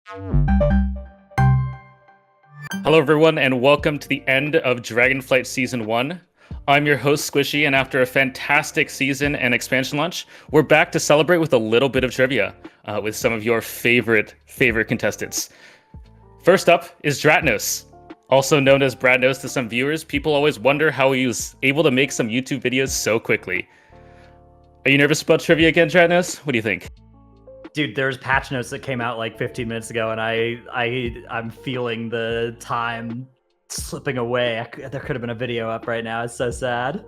Hello everyone, and welcome to the end of Dragonflight Season 1. I'm your host, Squishei, and after a fantastic season and expansion launch, we're back to celebrate with a little bit of trivia with some of your favorite contestants. First up is Dratnos, also known as Bradnos to some viewers. People always wonder how he was able to make some YouTube videos so quickly. Are you nervous about trivia again, Dratnos? What do you think? Dude, there's patch notes that came out like 15 minutes ago, and I'm feeling the time slipping away. There could have been a video up right now. It's so sad.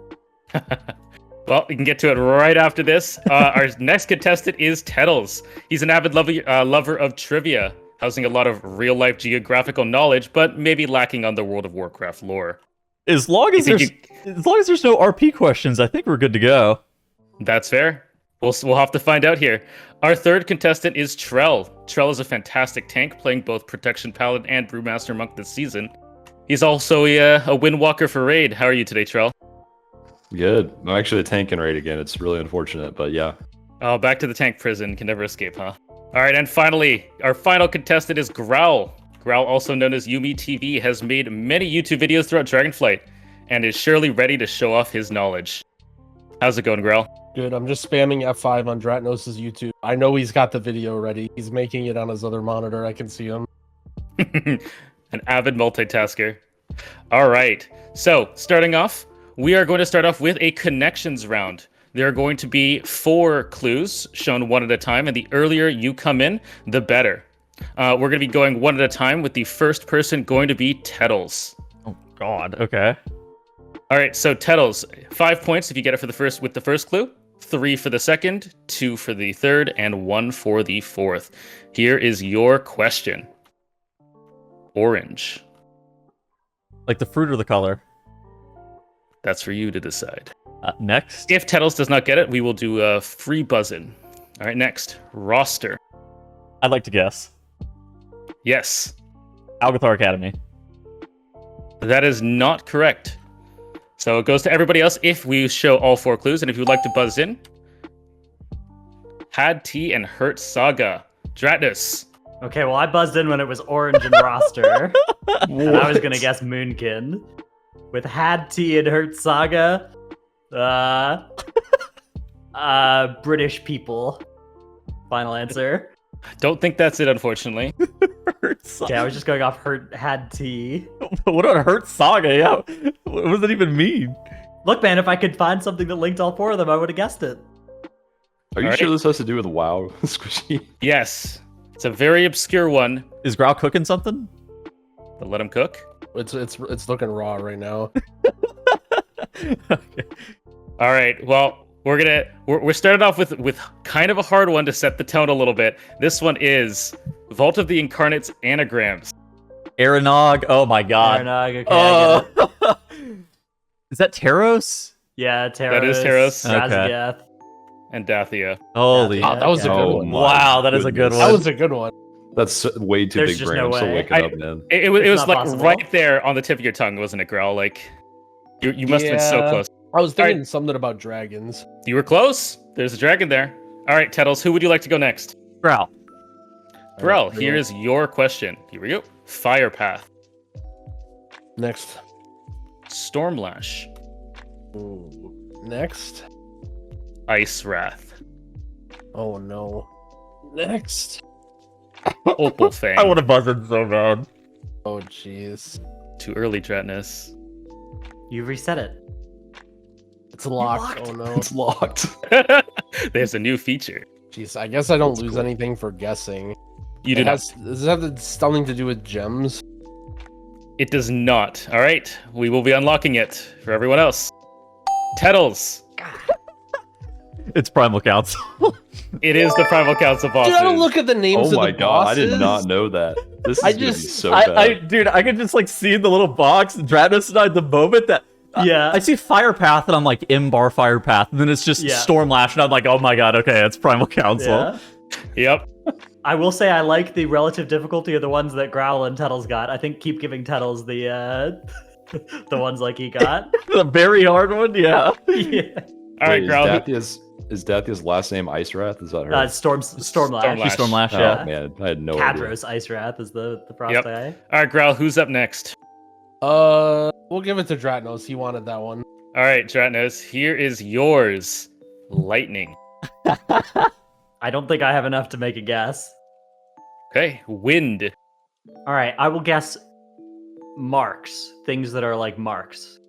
Well, we can get to it right after this. Our next contestant is Tettles. He's an avid lover of trivia, housing a lot of real-life geographical knowledge, but maybe lacking on the World of Warcraft lore. As long as there's no RP questions, I think we're good to go. That's fair. We'll have to find out here. Our third contestant is Trell. Trell is a fantastic tank, playing both Protection Paladin and Brewmaster Monk this season. He's also a Windwalker for Raid. How are you today, Trell? Good. I'm actually a tank in Raid again. It's really unfortunate, but yeah. Oh, back to the tank prison. Can never escape, huh? All right, and finally, our final contestant is Growl. Growl, also known as Yumi TV, has made many YouTube videos throughout Dragonflight and is surely ready to show off his knowledge. How's it going, Growl? Good. I'm just spamming F5 on Dratnos' YouTube. I know he's got the video ready. He's making it on his other monitor. I can see him. An avid multitasker. All right. So, starting off, we are going to start off with a connections round. There are going to be 4 clues shown one at a time, and the earlier you come in, the better. We're going to be going one at a time, with the first person going to be Tettles. Oh, God. Okay. All right, so Tettles, 5 points if you get it with the first clue, 3 for the second, 2 for the third, and 1 for the fourth. Here is your question. Orange. Like the fruit or the color? That's for you to decide. Next. If Tettles does not get it, we will do a free buzz-in. All right, next. Roster. I'd like to guess. Yes. Algathar Academy. That is not correct. So it goes to everybody else if we show all 4 clues, and if you'd like to buzz in. Had Tea and Hurt Saga. Dratnos. Okay, well, I buzzed in when it was orange and roster. And I was going to guess Moonkin. With Had Tea and Hurt Saga, British people. Final answer. Don't think that's it, unfortunately. Okay, I was just going off Had Tea. What about Hurt Saga? Yeah. What does that even mean? Look, man, if I could find something that linked all 4 of them, I would have guessed it. Are you sure this has to do with WoW, Squishy? Yes. It's a very obscure one. Is Growl cooking something? But let him cook. It's looking raw right now. Okay. All right. Well, we're starting off with kind of a hard one to set the tone a little bit. This one is Vault of the Incarnates anagrams. Aranog. Oh my God. Aranog, okay, Is that Taros? Yeah, Taros. That is Taros. Razagath. And Dathia. Holy. Oh, that was a good one. Wow, that is a good one. That was a good one. That's way too There's big just brain. no I'm still way. waking up, man. It was not like possible. right there on the tip of your tongue, wasn't it, Growl? Like, you must have been so Yeah. close. I was thinking Alright. something about dragons. You were close. There's a dragon there. All right, Tettles, who would you like to go next? Growl. Growl, here is your question. Here we go. Fire Path. Next. Stormlash. Ooh. Next. Ice Wrath. Oh no. Next. Opal Fang. I want to buzz in so bad. Oh jeez. Too early, Dratnos. You reset it. It's locked. Oh no. It's locked. There's a new feature. Jeez, I guess I don't That's lose cool. anything for guessing. You do not. Does it have something to do with gems? It does not. All right, we will be unlocking it for everyone else. Tettles. It's Primal Council. It is the Primal Council bosses. Dude, I don't look at the names Oh of my the god, I bosses. did not know that. This is I gonna be just- so bad. Dude, I can just like see in the little box, Dratnos and I, the moment that Yeah. I see Fire Path and I'm like, Imbar Fire Path, and then it's just Yeah. Stormlash, and I'm like, oh my god, okay, it's Primal Council. Yeah. Yep. I will say I like the relative difficulty of the ones that Growl and Tettles got. I think keep giving Tettles the the ones like he got. The very hard one, yeah. Yeah. All right, Wait, Growl. is Is Dathia's last name Ice Wrath? Is that her? Stormlash. She's Stormlash, Oh yeah. man, I had no idea. Cadros Ice Wrath is the frost guy. All right, Growl, who's up next? We'll give it to Dratnos. He wanted that one. All right, Dratnos, here is yours. Lightning. I don't think I have enough to make a guess. Okay, wind. All right, I will guess marks. Things that are like marks.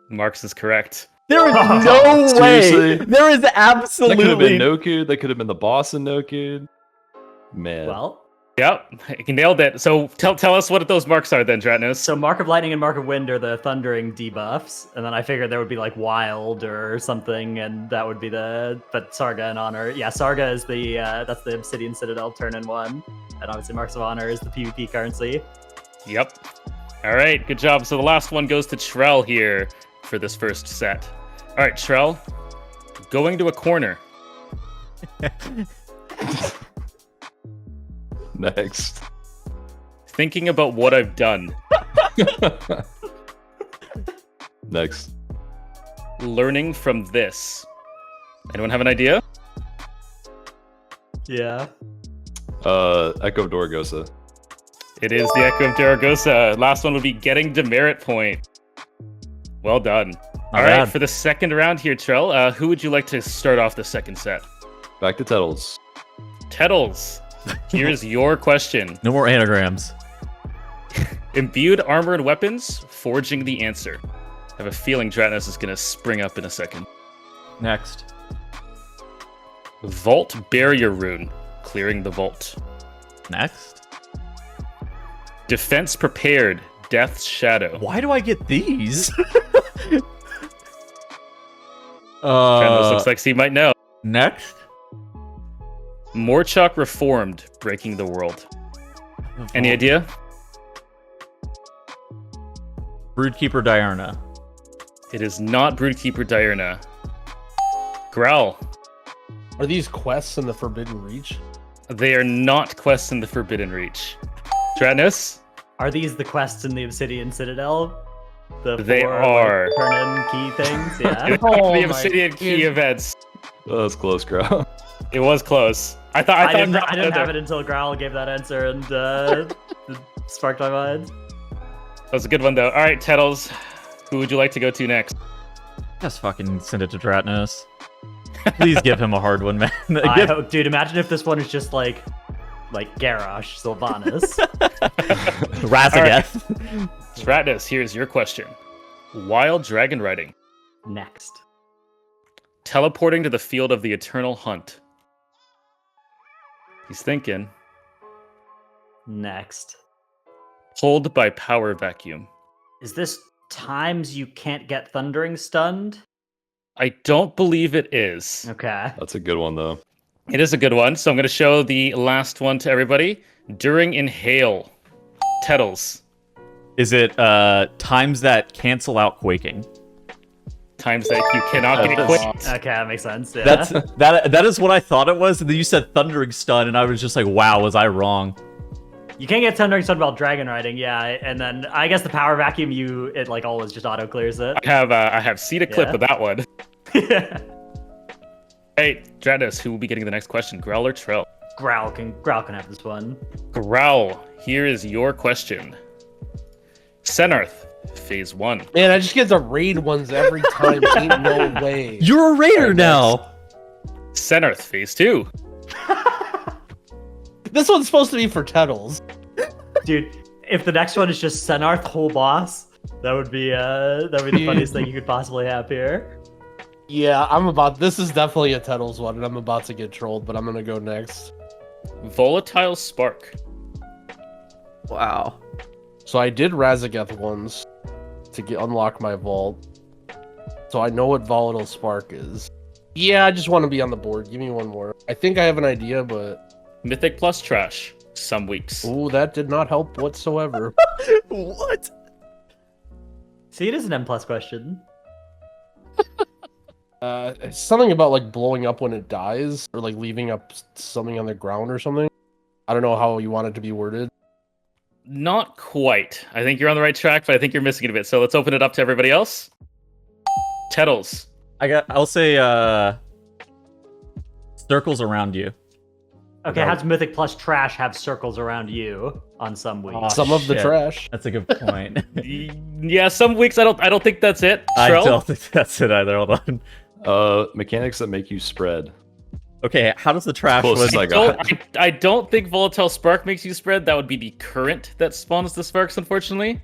Marks is correct. There is no way. Seriously? There is That could have absolutely been Nokud. That could have been the boss in Nokud. Man. Well, Yep, you nailed it. So tell us what those marks are then, Dratnos. so Mark of Lightning and Mark of Wind are the Thundering debuffs, and then I figured there would be like Wild or something, and that would be but Sarga in Honor. Yeah, Sarga is that's the Obsidian Citadel turn-in-1, and obviously Marks of Honor is the PvP currency. Yep. All right, good job. So the last one goes to Trell here for this first set. All right, Trell, going to a corner. Next. Thinking about what I've done. Next. Learning from this. Anyone have an idea? Yeah. Echo of Dorgosa. It is the Echo of Daragosa. Last one would be getting demerit point. Well done. All right, bad. for the second round here, Trell, who would you like to start off the second set? Back to Tettles. Tettles, here's your question. no more anagrams. Imbued armor and weapons, forging the answer. I have a feeling Dratnos is going to spring up in a second. Next. Vault barrier rune, clearing the vault. Next. Defense prepared, death's shadow. Why do I get these? Dratnos looks like he might know. Next. Morchok reformed, breaking the world. Any idea? Broodkeeper Diurna. It is not Broodkeeper Diurna. Growl. Are these quests in the Forbidden Reach? They are not quests in the Forbidden Reach. Dratnos? Are these the quests in the Obsidian Citadel? They four, are. Like, turn-in key things? Yeah. It's Oh the my Obsidian Key goodness. events. Oh, that's close, Growl. It was close. I thought I didn't Growl have it until Growl gave that answer and it sparked my mind. That was a good one, though. All right, Tettles, who would you like to go to next? Just fucking send it to Dratnos. Please give him a hard one, man. I hope, dude, imagine if this one is just like Garrosh, Sylvanas. Razageth. Dratnos, here's your question. Wild dragon riding. Next. Teleporting to the field of the eternal hunt. He's thinking. Next. Pulled by power vacuum. Is this times you can't get Thundering stunned? I don't believe it is. Okay. That's a good one, though. It is a good one, so I'm going to show the last one to everybody. During inhale. Tettles. Is it times that cancel out quaking? Times that you cannot get equipped. Okay, that makes sense. Yeah. That is what I thought it was, and then you said thundering stun, and I was just like, wow, was I wrong? You can't get Thundering Stun while Dragon Riding, yeah, and then I guess the Power Vacuum, it like always just auto clears it. I have seen a clip Yeah. of that one. Yeah. Hey, Dratnos, who will be getting the next question? Growl or Trell? Growl can have this one. Growl, here is your question. Senarth, Phase 1. Man, I just get the raid ones every time. Ain't no way. You're a raider Alright, now. Senarth, Phase 2. This one's supposed to be for Tettles. Dude, if the next one is just Senarth whole boss, that would be the funniest thing you could possibly have here. Yeah, this is definitely a Tettles one, and I'm about to get trolled, but I'm gonna go next. Volatile Spark. Wow. So I did Razageth ones to unlock my vault. So I know what Volatile Spark is. Yeah, I just want to be on the board. Give me one more. I think I have an idea, but... Mythic plus trash. Some weeks. Ooh, that did not help whatsoever. What? See, it is an M+ question. It's something about like blowing up when it dies, or like leaving up something on the ground or something. I don't know how you want it to be worded. Not quite. I think you're on the right track, but I think you're missing it a bit. So let's open it up to everybody else. Tettles. I'll say Circles around you. Okay, how does Mythic plus trash have circles around you on some weeks? Oh, Some of the shit. trash. That's a good point. Yeah, some weeks I don't think that's it. I Trell? don't think that's it either. Hold on. Mechanics that make you spread. Okay, how does the trash Closest one... I got. I don't think Volatile Spark makes you spread. That would be the current that spawns the sparks, unfortunately.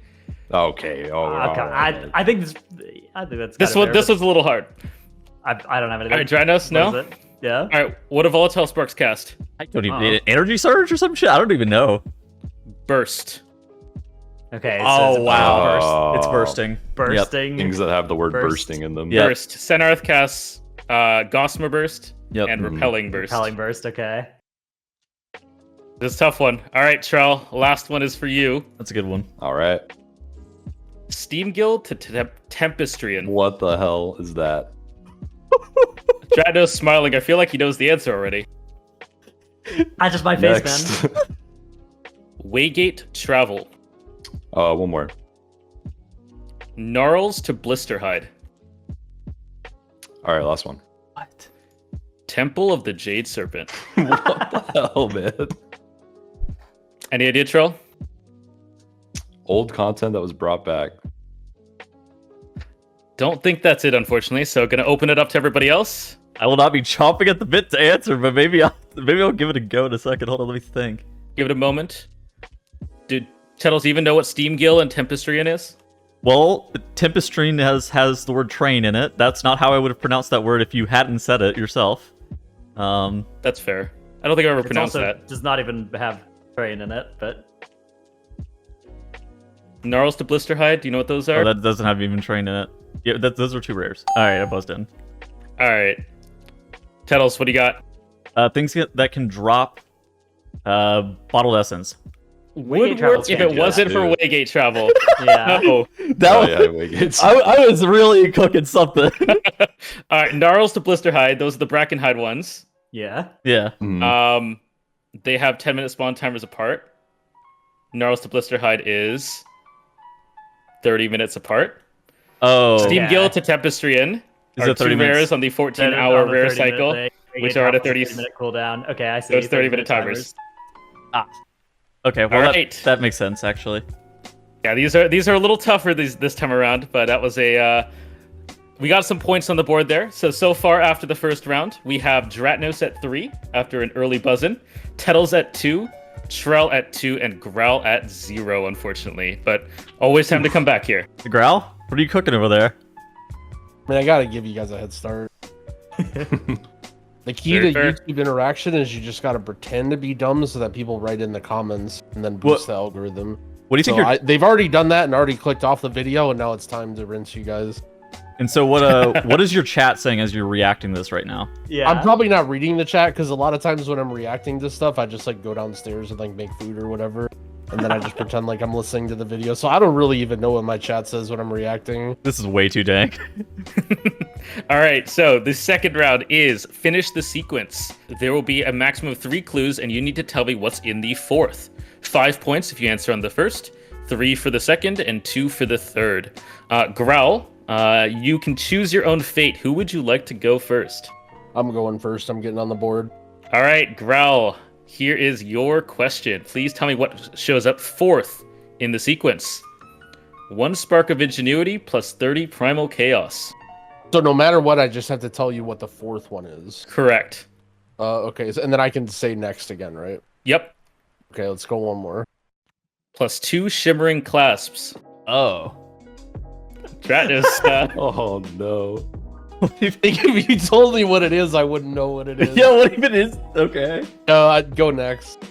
Okay. Oh, Okay, I think this. I think that's This kinda one, this fair, one's a little hard. but I don't have anything. All right, Dranos, What no? is it? Yeah. All right, what do Volatile Sparks cast? I don't even... Energy Surge or some shit? I don't even know. Burst. Okay. So Oh, it's a wow. Oh. It's bursting. bursting. Things that have the word Burst. bursting in them. Yeah. Burst. Senarth casts Gossamer Burst Yep. and Repelling Burst. Repelling burst. Okay. This is a tough one. All right, Trell, last one is for you. That's a good one. All right. Steam Guild to Tempestrian. What the hell is that? Drados smiling. I feel like he knows the answer already. I just my face, Next. man. Waygate Travel. One more. Gnarls to Blisterhide. All right, last one. What? Temple of the Jade Serpent. What the hell, man? Any idea, Trell? Old content that was brought back. Don't think that's it, unfortunately. So gonna open it up to everybody else. I will not be chomping at the bit to answer, but maybe I'll give it a go in a second. Hold on, let me think. Give it a moment. Did Tettles even know what Steam Guild and Tempestrian is? Well, Tempestrine has the word train in it. That's not how I would have pronounced that word if you hadn't said it yourself. That's fair. I don't think I ever It pronounced also that. does not even have train in it, but Gnarls to Blisterhide. Do you know what those are? Oh, that doesn't have even train in it. Yeah, those are two rares. All right, I buzzed in. All right. Tettles, what do you got? Things that can drop bottled essence. Would Travel's work if it fantastic. wasn't for Dude. Waygate Travel. yeah. No. That Oh, was, yeah, Wiggins. I was really cooking something. All right, Gnarls to Blisterhide. Those are the Brackenhide ones. Yeah. Yeah. Mhm. They have 10-minute spawn timers apart. Gnarls to Blisterhide is 30 minutes apart. Oh. Steam Yeah. Guild to Tempestrian Is are it 30 two minutes? rares on the On 14-hour the rare 30-minute cycle, thing, which it are at a drops 30 30-minute cooldown. Okay, I see. Those 30-minute 30-minute timers. Okay, well, All right. that makes sense, actually. Yeah, these are a little tougher this time around, but that was a we got some points on the board there. So far after the first round, we have Dratnos at 3 after an early buzzin', Tettles at 2, Trell at 2, and Growl at 0, unfortunately. But always time to come back here. Growl, what are you cooking over there? I mean, I gotta give you guys a head start. The key Very to fair. YouTube interaction is you just gotta pretend to be dumb so that people write in the comments and then boost the algorithm. What do you think So they've already done that and already clicked off the video, and now it's time to rinse you guys. And so what is your chat saying as you're reacting to this right now? Yeah. I'm probably not reading the chat because a lot of times when I'm reacting to stuff, I just like go downstairs and like make food or whatever, and then I just pretend like I'm listening to the video. So I don't really even know what my chat says when I'm reacting. This is way too dank. All right, so the second round is finish the sequence. There will be a maximum of 3 clues, and you need to tell me what's in the fourth. 5 points if you answer on the first, 3 for the second, and 2 for the third. Growl, you can choose your own fate. Who would you like to go first? I'm going first. I'm getting on the board. All right, Growl, here is your question. Please tell me what shows up fourth in the sequence. 1 spark of ingenuity plus 30 primal chaos. So no matter what, I just have to tell you what the fourth one is. Correct. Okay, so, and then I can say next again, right? Yep. Okay, let's go one more. Plus 2 shimmering clasps. Oh. Stratus, Oh no. What do you think? If you told me what it is, I wouldn't know what it is. Yeah, what even is? Okay. I'd go next.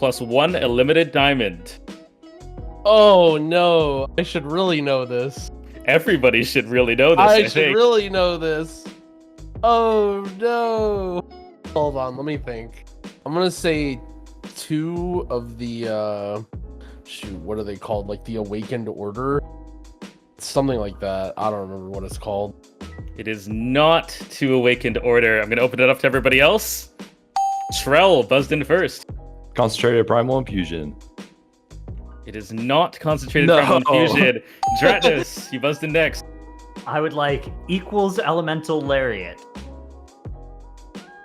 plus 1 a limited diamond. Oh no, I should really know this. Everybody should really know this. I I should think. really know this. Oh no. Hold on, let me think. I'm gonna say 2 of the shoot, what are they called? Like the Awakened Order? Something like that. I don't remember what it's called. It is not to Awakened Order. I'm going to open it up to everybody else. Trell buzzed in first. Concentrated primal infusion. It is not Concentrated No. Primal Infusion. Dratnos, you buzzed in next. I would like equals elemental lariat.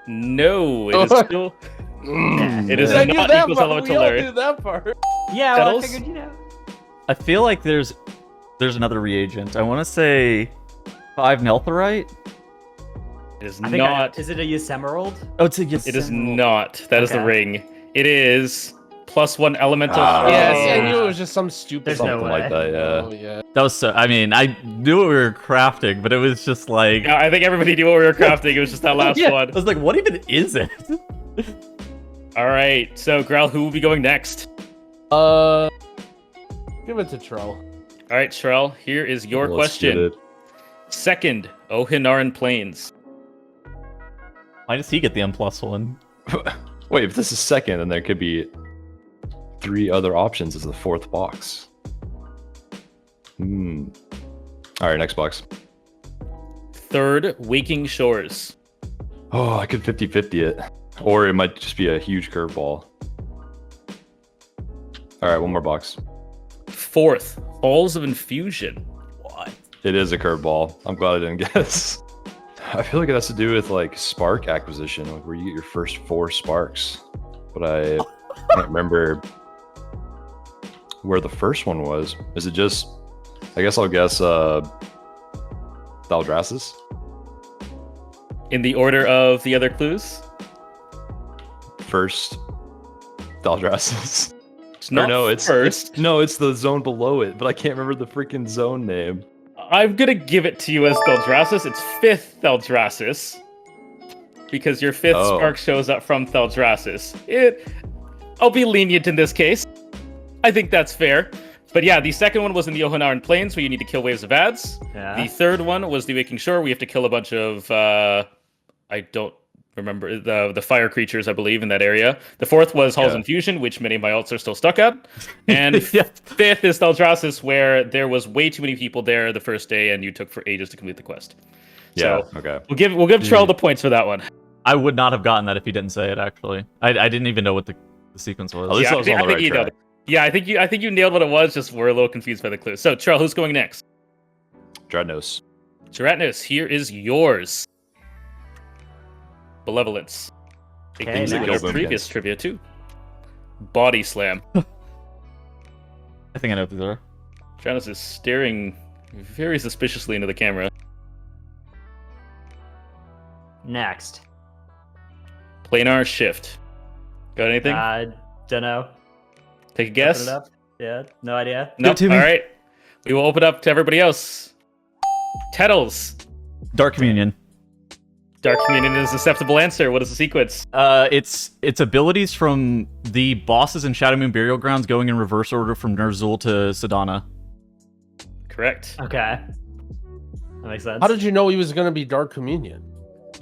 No, it is still. It is I knew not that equals part. elemental We all Larry. knew that part. Yeah, well, I Kettles? figured, I feel like there's another reagent. I want to say 5 Nelthorite. It is I think not. is it a Ephemerald? Oh, it's a yes. It is not. That is the Okay. ring. It is +1 elemental. Ah. Yes, Yeah. I knew it was just some stupid. There's no Something way. like that, yeah. Oh yeah. That was so. I mean, I knew what we were crafting, but it was just like Yeah, I think everybody knew what we were crafting. It was just that last Yeah, one. I was like, what even is it? All right. So, Grell, who will be going next? Give it to Trell. All right, Trell, here is your Let's get question. it. Second, Ohinaran Plains. Why does he get the M+1? Wait, if this is second, then there could be 3 other options as the 4th box. All right, next box. Third, Waking Shores. Oh, I could 50-50 it. Or it might just be a huge curveball. All right, one more box. Fourth, Halls of Infusion. What? It is a curveball. I'm glad I didn't guess. I feel like it has to do with like spark acquisition, like where you get your first 4 sparks. But I can't remember where the first one was. Is it just? I guess I'll guess Thaldraszus. In the order of the other clues, First Thaldraszus. it's not first. No, it's the zone below it, but I can't remember the freaking zone name. I'm gonna give it to you as Thaldraszus. It's fifth Thaldraszus, because your fifth Oh. spark shows up from Thaldraszus. I'll be lenient in this case. I think that's fair. But yeah, the second one was in the Ohinaran Plains, where you need to kill waves of ads. Yeah. The third one was the Waking Shore, where you have to kill a bunch of I don't remember the fire creatures, I believe, in that area. The fourth was Halls Yeah. Infusion, which many of my alts are still stuck at. And Yeah. fifth is Thaldraszus, where there was way too many people there the first day, and you took for ages to complete the quest. Yeah. So Okay. we'll give Trell the points for that one. I would not have gotten that if he didn't say it. Actually, I didn't even know what the sequence was. At least I was on the right you nailed track. it. Yeah, I think you nailed what it was. Just we're a little confused by the clue. So Trell, who's going next? Dreadnoughts. Geratnos, here is yours. Benevolence. Okay, Things nice. like our Boomkins. previous trivia too. Body slam. I think I know what these are. Geratnos is staring very suspiciously into the camera. Next. Planar shift. Got anything? Don't know. Take a guess. Open it up. Yeah, no idea. Give it to me. All right. We will open up to everybody else. Tettles. Dark Communion. Dark Communion is an acceptable answer. What is the sequence? It's abilities from the bosses in Shadow Moon Burial Grounds going in reverse order from Ner'zhul to Sedana. Correct. Okay. That makes sense. How did you know he was gonna be Dark Communion?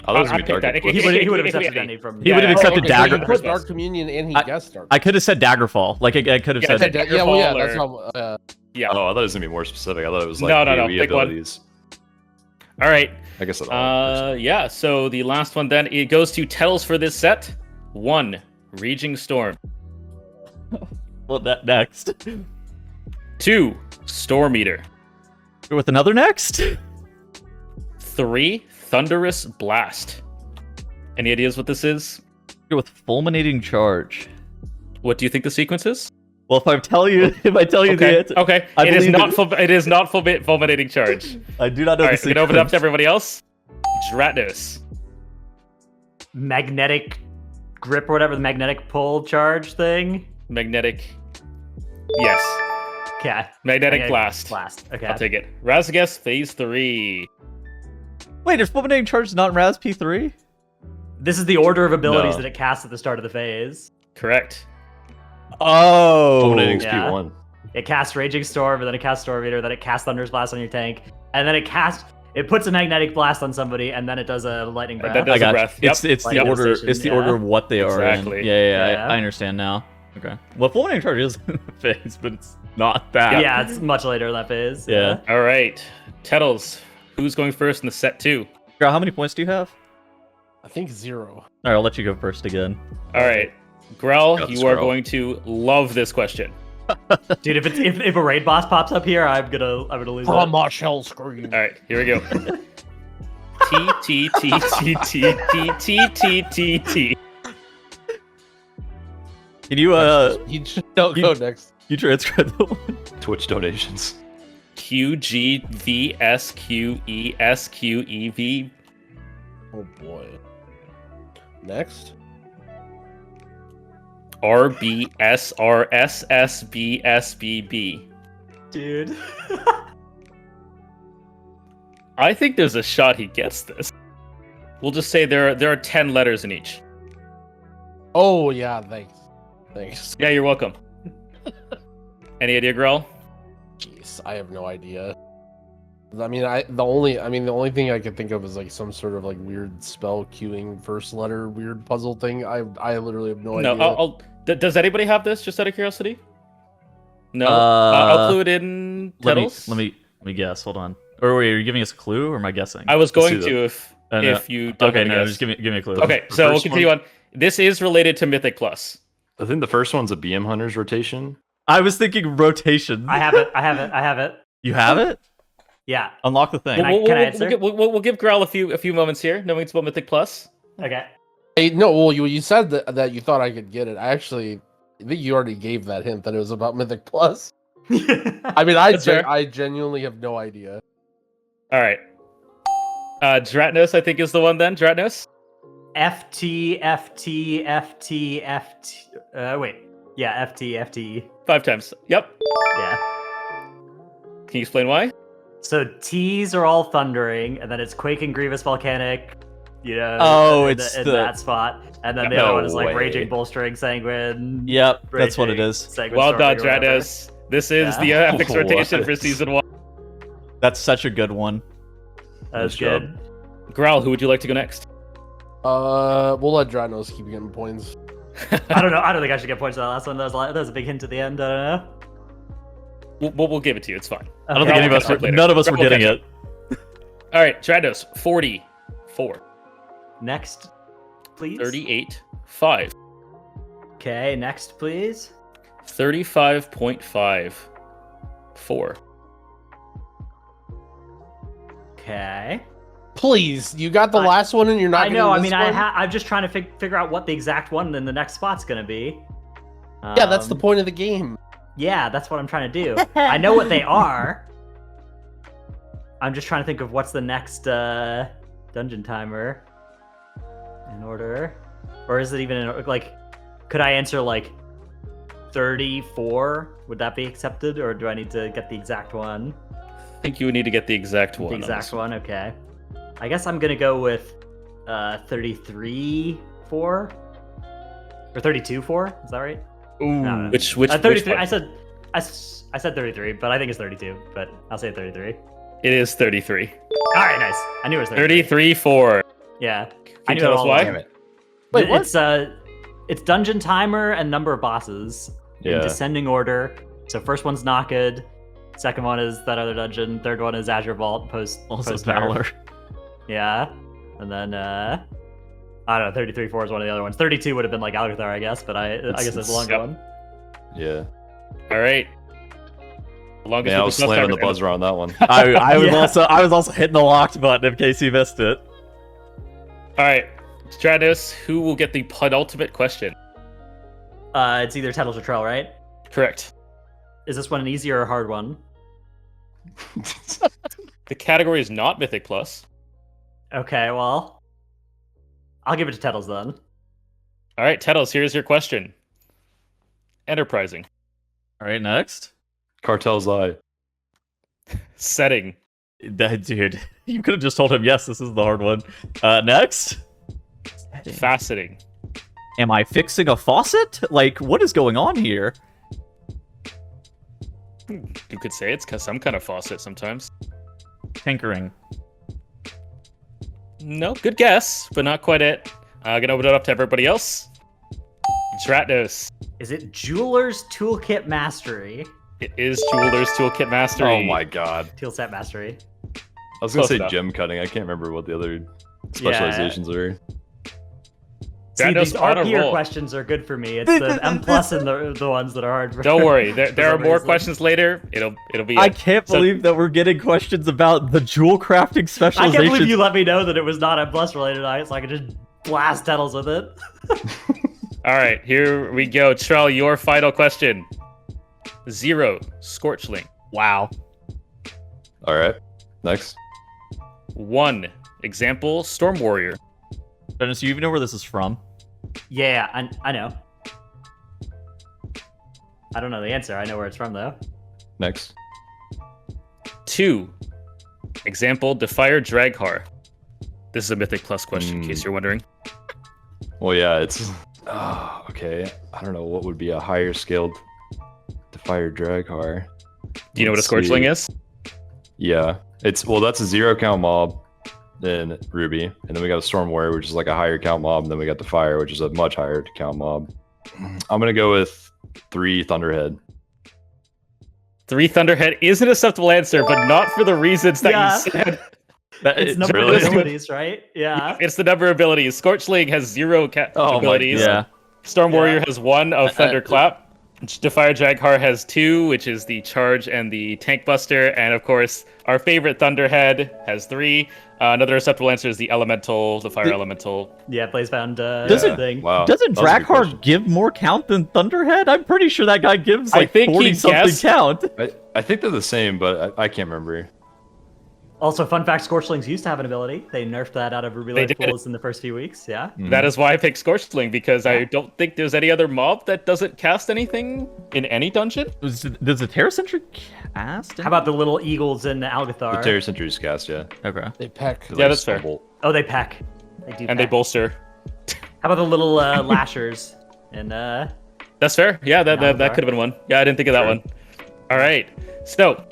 Oh, that was I gonna be picked that. Dark. He would have accepted any from. He would have accepted So Dagger. you put Dark Communion and he guessed Dark. I could have said Daggerfall. Like I could have Yeah, said. Daggerfall Yeah, well, yeah, or- that's how. Yeah. Oh, I thought it was gonna be more specific. I thought it was like No, AoE pick one. abilities. All right. I guess that. Yeah. So the last one then it goes to Tettles for this set. 1. Raging Storm. Well, that next. 2. Storm Eater. Go with another next. 3. Thunderous Blast. Any ideas what this is? Go with Fulminating Charge. What do you think the sequence is? Well, if I tell you the Okay. answer, Okay. I It is believe not. it- It is not fulminating charge. I do not know All the right. We sequence. can open it up to everybody else. Dratnos. Magnetic grip or whatever, the magnetic pull charge thing. Magnetic. Yes. Okay. Magnetic Blast. Blast. Okay. I'll take it. Razagast Phase 3. Wait, is Fulminating Charge not in Raz P3? This is the order of abilities No. that it casts at the start of the phase. Correct. Oh. Fulminating yeah. P1. It casts Raging Storm, and then it casts Storm Eater, then it casts Thunderous Blast on your tank, and then it puts a magnetic blast on somebody, and then it does a lightning breath. That does I got a you. breath. Yep. It's Like the order. devastation, It's the yeah. order of what they are Exactly. in. Yeah. Yeah. I understand now. Okay. Well, Fulminating Charge is in the phase, but it's not that. Yeah, it's much later in that phase. Yeah. All right. Tettles. Who's going first in the set 2? Girl, how many points do you have? I think 0. All right, I'll let you go first again. All right. Grell, Got this, you are Grell. going to love this question. Dude, if a raid boss pops up here, I'm gonna lose From it. a shell screen. All right, here we go. T T T T T T T T T. Can you Don't go next. you transcribe the one? Twitch donations. Q G V S Q E S Q E V. Oh boy. Next. R B S R S S B S B B. Dude. I think there's a shot he gets this. We'll just say there are 10 letters in each. Oh yeah, thanks. Yeah, you're welcome. Any idea, Grell? Jeez, I have no idea. I mean, the only thing I could think of is like some sort of like weird spell queuing first letter weird puzzle thing. I literally have no idea. No, does anybody have this? Just out of curiosity. No, I'll clue it in. Let Titles. me guess. Hold on. Or wait, are you giving us a clue, or am I guessing? I was going Let's do to if you don't Okay, wanna no, guess. just give me a clue. Okay, The so we'll first continue on. This is related to Mythic Plus. I think the first one's a BM Hunters rotation. I was thinking rotation. I have it. You have it? Yeah. Unlock the thing. Can I answer? We'll give Grell a few moments here, knowing it's about Mythic Plus. Okay. Hey, no, well, you said that you thought I could get it. I think you already gave that hint that it was about Mythic Plus. I mean, That's fair. I genuinely have no idea. All right. Dratnos, I think, is the one then. Dratnos? FT. Wait. Yeah, FT. 5 times. Yep. Yeah. Can you explain why? So T's are all thundering, and then it's Quake and Grievous Volcanic. You know. Oh, in it's in the- that spot, and then the No other one is like way. Raging Bolstering Sanguine. Yep, that's what it Raging is. Sanguine Well done, Storming or whatever. Dratnos. This is Yeah. the Epics What? rotation for Season 1. That's such a good one. That's Nice job. good. Grell, who would you like to go next? We'll let Dranos keep getting points. I don't know. I don't think I should get points for that last one. That was a big hint at the end. I don't know. We'll give it to you. It's fine. I don't think Okay. any of us Catch up later. none of us were We'll getting catch it. All right, Dratnos, 44. Next, please. 38, 5. Okay, next, please. 35.5, 4. Okay. Please, you got the I- last one and you're not. I know. I getting mean, this one? I'm just trying to figure out what the exact one in the next spot's gonna be. Yeah, that's the point of the game. Yeah, that's what I'm trying to do. I know what they are. I'm just trying to think of what's the next dungeon timer in order, or is it even in, like? Could I answer like 34? Would that be accepted, or do I need to get the exact one? I think you would need to get the exact one. The on exact this one. Okay. I guess I'm gonna go with 33-4 or 32-4. Is that right? Ooh. No. Which 33. one? I said 33, but I think it's 32. But I'll say 33. It is 33. All right, nice. I knew it was 33. 33, 4. Yeah. Can I you knew tell it us all why? along. Damn it. Wait, what? It's dungeon timer and number of bosses in Yeah. descending order. So first one's Knocked, second one is that other dungeon, third one is Azure Vault post Also post Valor. Yeah. And then I don't know, 33-4 is one of the other ones. 32 would have been like Algathar, I guess, but I guess it's a longer Yep. one. Yeah. All right. The longest Man, I was Mythic Plus slamming the timer. buzzer on that one. I was Yeah. I was also hitting the locked button in case you missed it. All right, Stratos, who will get the penultimate question? It's either Tettles or Trell, right? Correct. Is this one an easy or a hard one? The category is not Mythic Plus. Okay, well, I'll give it to Tettles then. All right, Tettles, here's your question. Enterprising. All right, next. Cartel's Eye. Setting. Dude, you could have just told him, yes, this is the hard one. Next. Faceting. Am I fixing a faucet? Like, what is going on here? You could say it's some kind of faucet sometimes. Tinkering. No, good guess, but not quite it. Gonna open it up to everybody else. Dratnos. Is it Jeweler's Toolkit Mastery? It is Jeweler's Toolkit Mastery. Oh my god. Tool Set Mastery. I was gonna Close say enough. gem cutting. I can't remember what the other specializations are. See, Dranos these on a RP roll. questions are good for me. It's the M plus and the ones that are hard. For, Don't worry, there for are some more reason. questions later. It'll be. I it. can't So- believe that we're getting questions about the jewel crafting I specialization. can't believe you let me know that it was not M plus related, so I could just blast Tettles with it. All right, here we go. Trell, your final question. 0, Scorchling. Wow. All right. Next. 1, example, Storm Warrior. Dennis, you even know where this is from? Yeah, I know. I don't know the answer. I know where it's from though. Next. 2, example, Defier Draghar. This is a Mythic Plus question, in case you're wondering. Well, yeah, it's. Okay. I don't know what would be a higher scaled Defier Draghar. Do you know what a Let's Scorchling see. is? Yeah, that's a 0 count mob in Ruby, and then we got a Storm Warrior, which is like a higher count mob, and then we got the Fire, which is a much higher count mob. I'm gonna go with 3 Thunderhead. 3 Thunderhead is an acceptable answer, but not for the reasons that Yeah. you said. It's number really? of abilities, right? Yeah. It's the number of abilities. Scorchling has 0 Oh my abilities. God. Yeah. Storm Yeah. Warrior has 1 of Thunderclap. Defier Draghar has 2, which is the charge and the tank buster. And of course, our favorite Thunderhead has 3. Another acceptable answer is the elemental, the fire elemental. Yeah, Blaze found Doesn't- thing. Wow. Doesn't that was a good Draghar question. give more count than Thunderhead? I'm pretty sure that guy gives I like think he 40 something guessed- count. I think they're the same, but I can't remember. Also, fun fact: Scorchlings used to have an ability. They nerfed that out of Ruby They Light did. Pools in the first few weeks. Yeah. That is why I picked Scorchling, because I don't think there's any other mob that doesn't cast anything in any dungeon. Does the Terra Sentry cast? How about the little eagles in The Algathar? Terror Sentry's cast, yeah. Okay. They peck. Yeah, that's fair. Oh, they peck. They do. And they peck. bolster. How about the little lashers? And That's fair. Yeah, that Algathar. could have been one. Yeah, I didn't think of that Sure. one. All right. So,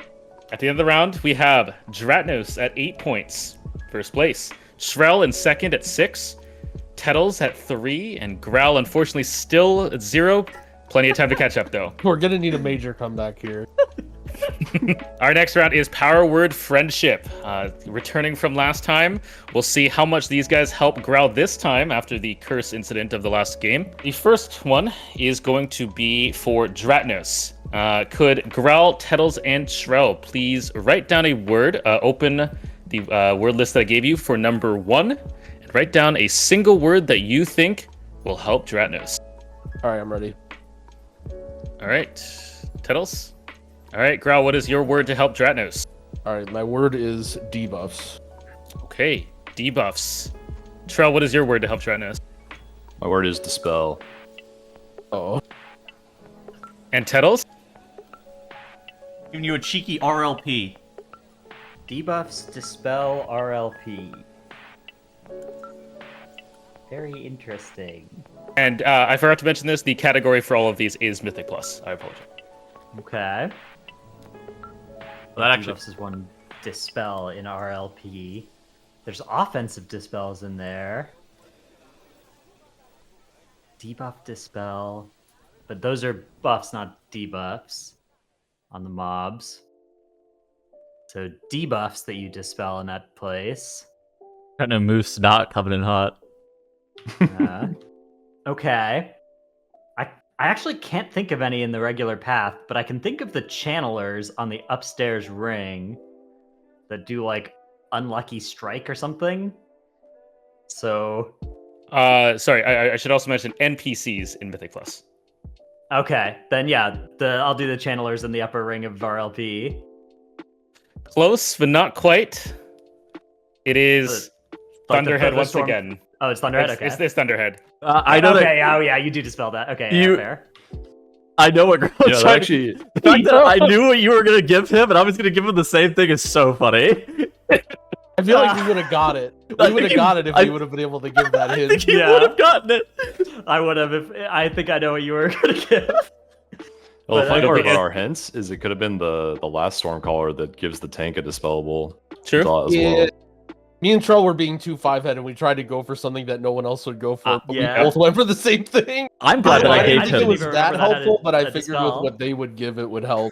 at the end of the round, we have Dratnos at 8 points, first place. Trell in second at 6. Tettles at 3. And Growl, unfortunately, still at 0. Plenty of time to catch up, though. We're gonna need a major comeback here. Our next round is Power Word Friendship. Returning from last time, we'll see how much these guys help Growl this time after the curse incident of the last game. The first one is going to be for Dratnos. Could Growl, Tettles, and Trell please write down a word, open the word list that I gave you for number 1, and write down a single word that you think will help Dratnos. All right, I'm ready. All right, Tettles? All right, Growl, what is your word to help Dratnos? All right, my word is debuffs. Okay, debuffs. Trell, what is your word to help Dratnos? My word is Dispel. Oh, And Tettles? Giving you a cheeky RLP. debuffs dispel RLP. Very interesting. And I forgot to mention this, the category for all of these is Mythic Plus. I apologize. Okay. That actually. Debuffs is one dispel in RLP. There's offensive dispels in there. Debuff dispel. But those are buffs, not debuffs on the mobs. So debuffs that you dispel in that place. Kind of moose not coming in hot. Okay. I actually can't think of any in the regular path, but I can think of the channelers on the upstairs ring that do like unlucky strike or something. So Sorry, I should also mention NPCs in Mythic Plus. okay, then yeah, I'll do the channelers in the upper ring of RLP. Close, but not quite. It is Like the Thunderhead once storm- again. Oh, it's Thunderhead. It's, Okay. it's Thunderhead. I know okay. that. Oh yeah, you do dispel that. Okay. You- Yeah, fair. I know what girl Yeah, that actually, The fact that I knew what you were gonna give him, and I was gonna give him the same thing is so funny. I feel like we would have got it. I We would have think got it if I- we would have been able to give that I hint. think he Yeah. would have gotten it. I would have if I think I know what you were gonna give. well, the But funny I- part it- about our hints is it could have been the last Stormcaller that gives the tank a dispellable True. dot as Yeah. well. Me and Trell were being too 5-head, and we tried to go for something that no one else would go for, but yeah. we both went for the same thing. I'm glad that I I didn't gave I didn't think it him. was even that remember that had helpful, but I a figured with dispel. what they would give, it would help.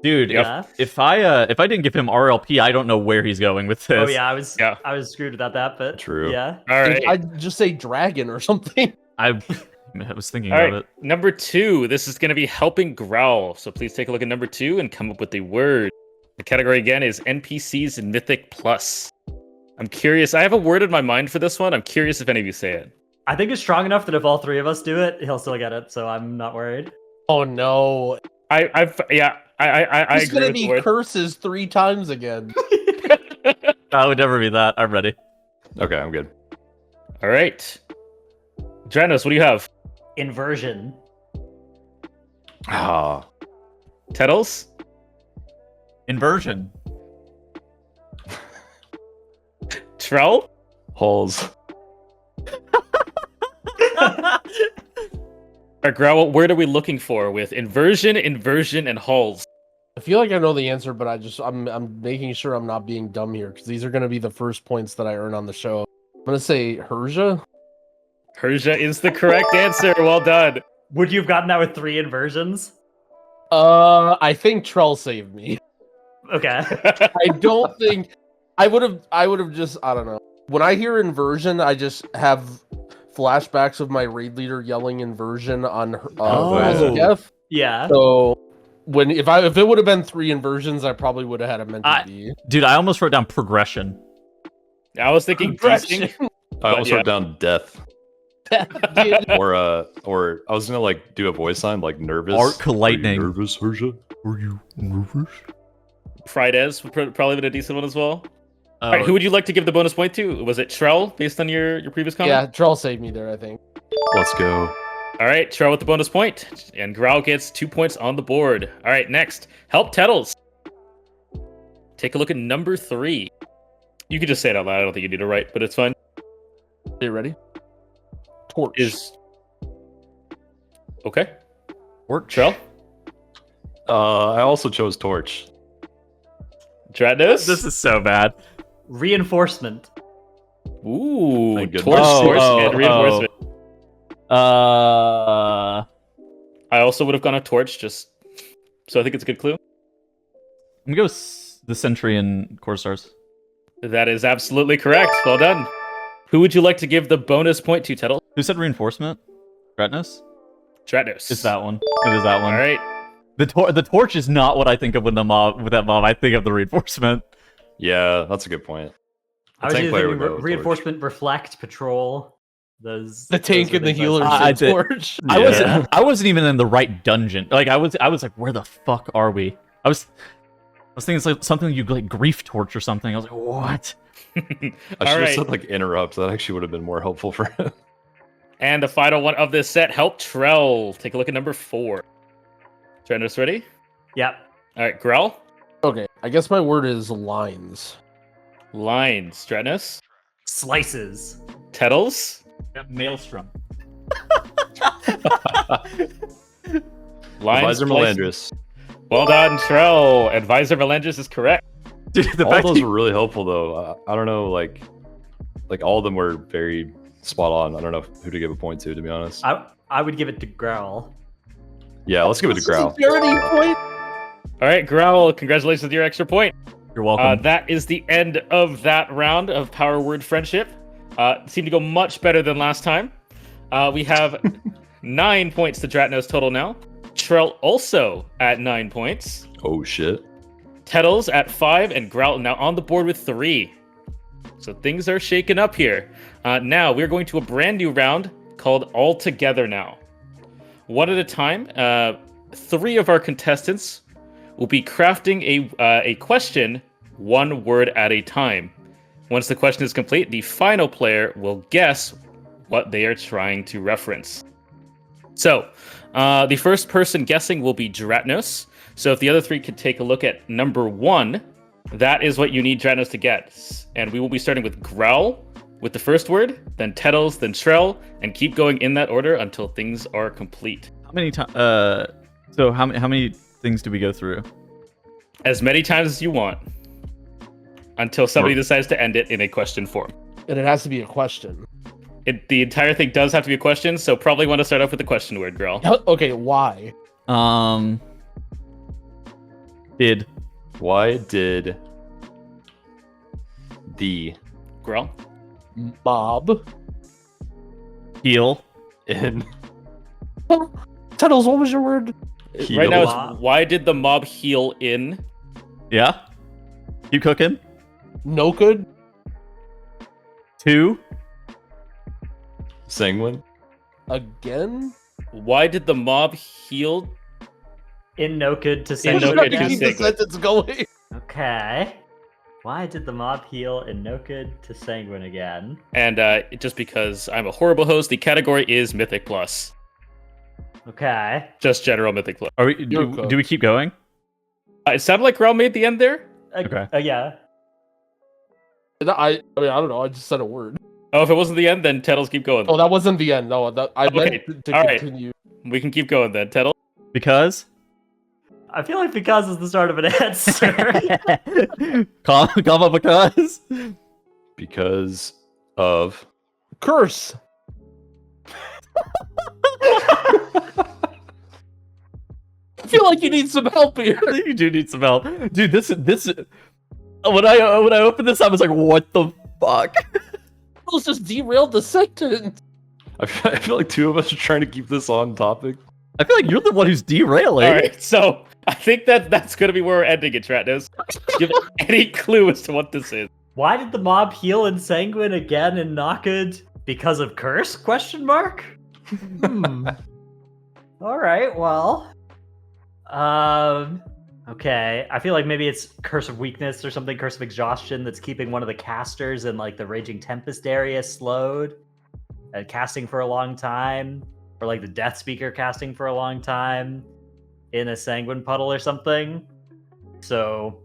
Dude, Yeah. if I didn't give him RLP, I don't know where he's going with this. Oh yeah, I was Yeah. I was screwed about that, but True. yeah. All right. I'd just say dragon or something. I was thinking All of right, it. number 2. This is going to be helping growl. So please take a look at number 2 and come up with a word. The category again is NPCs and Mythic Plus. I'm curious. I have a word in my mind for this one. I'm curious if any of you say it. I think it's strong enough that if all three of us do it, he'll still get it. So I'm not worried. Oh no! I It's agree gonna with the be word. curses 3 times again. I would never be that. I'm ready. Okay, I'm good. All right. Dranos, what do you have? Inversion. Ah, Tettles? Inversion. Trell? holes. Or Growl, what word are we looking for with inversion, and hulls? I feel like I know the answer, but I'm making sure I'm not being dumb here because these are gonna be the first points that I earn on the show. I'm gonna say Herja. Herja is the correct answer. Well done. Would you have gotten that with 3 inversions? I think Trell saved me. Okay. I don't think I would have just I don't know. When I hear inversion, I just have flashbacks of my raid leader yelling inversion on Azageth. Yeah. So if it would have been 3 inversions, I probably would have had it meant to be. Dude, I almost wrote down progression. I was thinking Progression. desync. I almost yeah. wrote down death. Dude, Or I was gonna like do a voice sign like nervous. Arc lightning. Are you nervous, Herja? Are you nervous? Frides would probably been a decent one as well. All right, who would you like to give the bonus point to? Was it Trell, based on your previous comment? yeah, Trell saved me there, I think. Let's go. All right, Trell with the bonus point. And Growl gets 2 points on the board. All right, next. Help Tettles. Take a look at number 3. You could just say it out loud. I don't think you need to write, but it's fine. Are you ready? Torch. Okay. Work. Trell? I also chose torch. Dratnos? This is so bad. Reinforcement. Ooh, Thank torch, goodness. torch, Oh, and oh, reinforcement. I'm I also would have gone a torch, just so I think it's a good clue. gonna go with the Sentry and Corsairs. That is absolutely correct. Well done. Who would you like to give the bonus point to, Tettle? Who said reinforcement? Dratnos? Dratnos. It's that one. It is that one. All right. The torch is not what I think of with that mob. I think of the reinforcement. Yeah, that's a good point. I was tank either player thinking would go with reinforcement, reflect, patrol. Those the tank those are and the things healer I is did- torch. I wasn't even in the right dungeon. Like I was like, where the fuck are we? I was thinking it's like something you like grief torch or something. I was like, what? I should All have right. said like interrupt. That actually would have been more helpful for him. And the final one of this set, Help Trell. Take a look at number 4. Dratnos ready? Yep. All right, Growl. Okay, I guess my word is lines. Lines. Dratnos. Slices. Tettles. Maelstrom. Lines. Advisor place- Melandris. Well done, Trell. Advisor Melandris is correct. Dude, the All fact those you- were really helpful though. I don't know, like all of them were very spot on. I don't know who to give a point to be honest. I would give it to Growl. Yeah, let's give it to Growl. Charity point. All right, Growl. Congratulations with your extra point. You're welcome. That is the end of that round of Power Word Friendship. Seemed to go much better than last time. We have 9 points to Dratnos total now. Trell also at 9 points. Oh shit. Tettles at 5, and Growl now on the board with 3. So things are shaking up here. Now we're going to a brand new round called All Together Now. One at a time, 3 of our contestants will be crafting a question 1 word at a time. Once the question is complete, the final player will guess what they are trying to reference. So, the first person guessing will be Dratnos. So if the other 3 could take a look at number 1, that is what you need Dratnos to get. And we will be starting with Growl with the first word, then Tettles, then Trell, and keep going in that order until things are complete. How many times? So how many things do we go through? As many times as you want, until somebody decides to end it in a question form. And it has to be a question. The entire thing does have to be a question, so probably want to start off with the question word, Growl. Okay, why? Did Why did the Growl? Mob. heal In. Tunnels, what was your word? Right now, Mob. it's why did the mob heal in? Yeah. Keep cooking. No good. 2. Sanguine. Again? Why did the mob heal? In no good to In say no Just good to to keep the Sanguine. sentence going. Okay. Why did the mob heal in no good to sanguine again? And just because I'm a horrible host, the category is Mythic Plus. Okay. Just general Mythic Plus. Are we? You're Do we keep going? It sounded like Raul made the end there. Okay. Yeah. I mean, I don't know. I just said a word. Oh, if it wasn't the end, then Tettles keep going. Oh, that wasn't the end. No, I Okay, meant to all right. continue. We can keep going then. Tettles. Because. I feel like because is the start of an answer. Comma because. Because of. Curse. I feel like you need some help here. You do need some help, dude. This. When I opened this, I was like, "What the fuck?" Let's just derailed the sentence. I feel like two of us are trying to keep this on topic. I feel like you're the one who's derailing. All right, so I think that's going to be where we're ending it, Tratnos. Give any clue as to what this is. Why did the mob heal in sanguine again in Knocked? Because of curse? Question mark. All right. Well. Okay. I feel like maybe it's curse of weakness or something. Curse of exhaustion that's keeping one of the casters in like the Raging Tempest area slowed, and casting for a long time, or like the Death Speaker casting for a long time in a sanguine puddle or something. So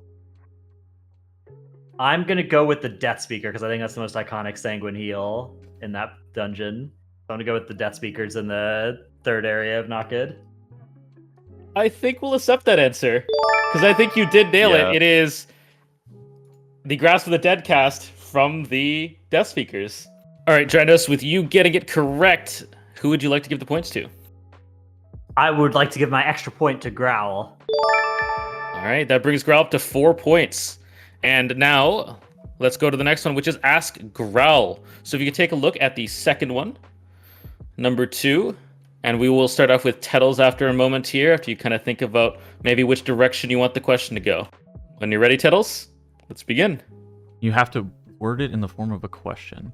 I'm gonna go with the Death Speaker because I think that's the most iconic sanguine heal in that dungeon. So I'm gonna go with the Death Speakers in the third area of Knocked. I think we'll accept that answer because I think you did nail Yeah. it. It is the Grasp of the Dead cast from the Death Speakers. All right, Dranos, with you getting it correct, who would you like to give the points to? I would like to give my extra point to Growl. All right, that brings Growl up to 4 points. And now let's go to the next one, which is Ask Growl. So if you could take a look at the second one, number 2, and we will start off with Tettles after a moment here, after you kind of think about maybe which direction you want the question to go. When you're ready, Tettles, let's begin. You have to word it in the form of a question.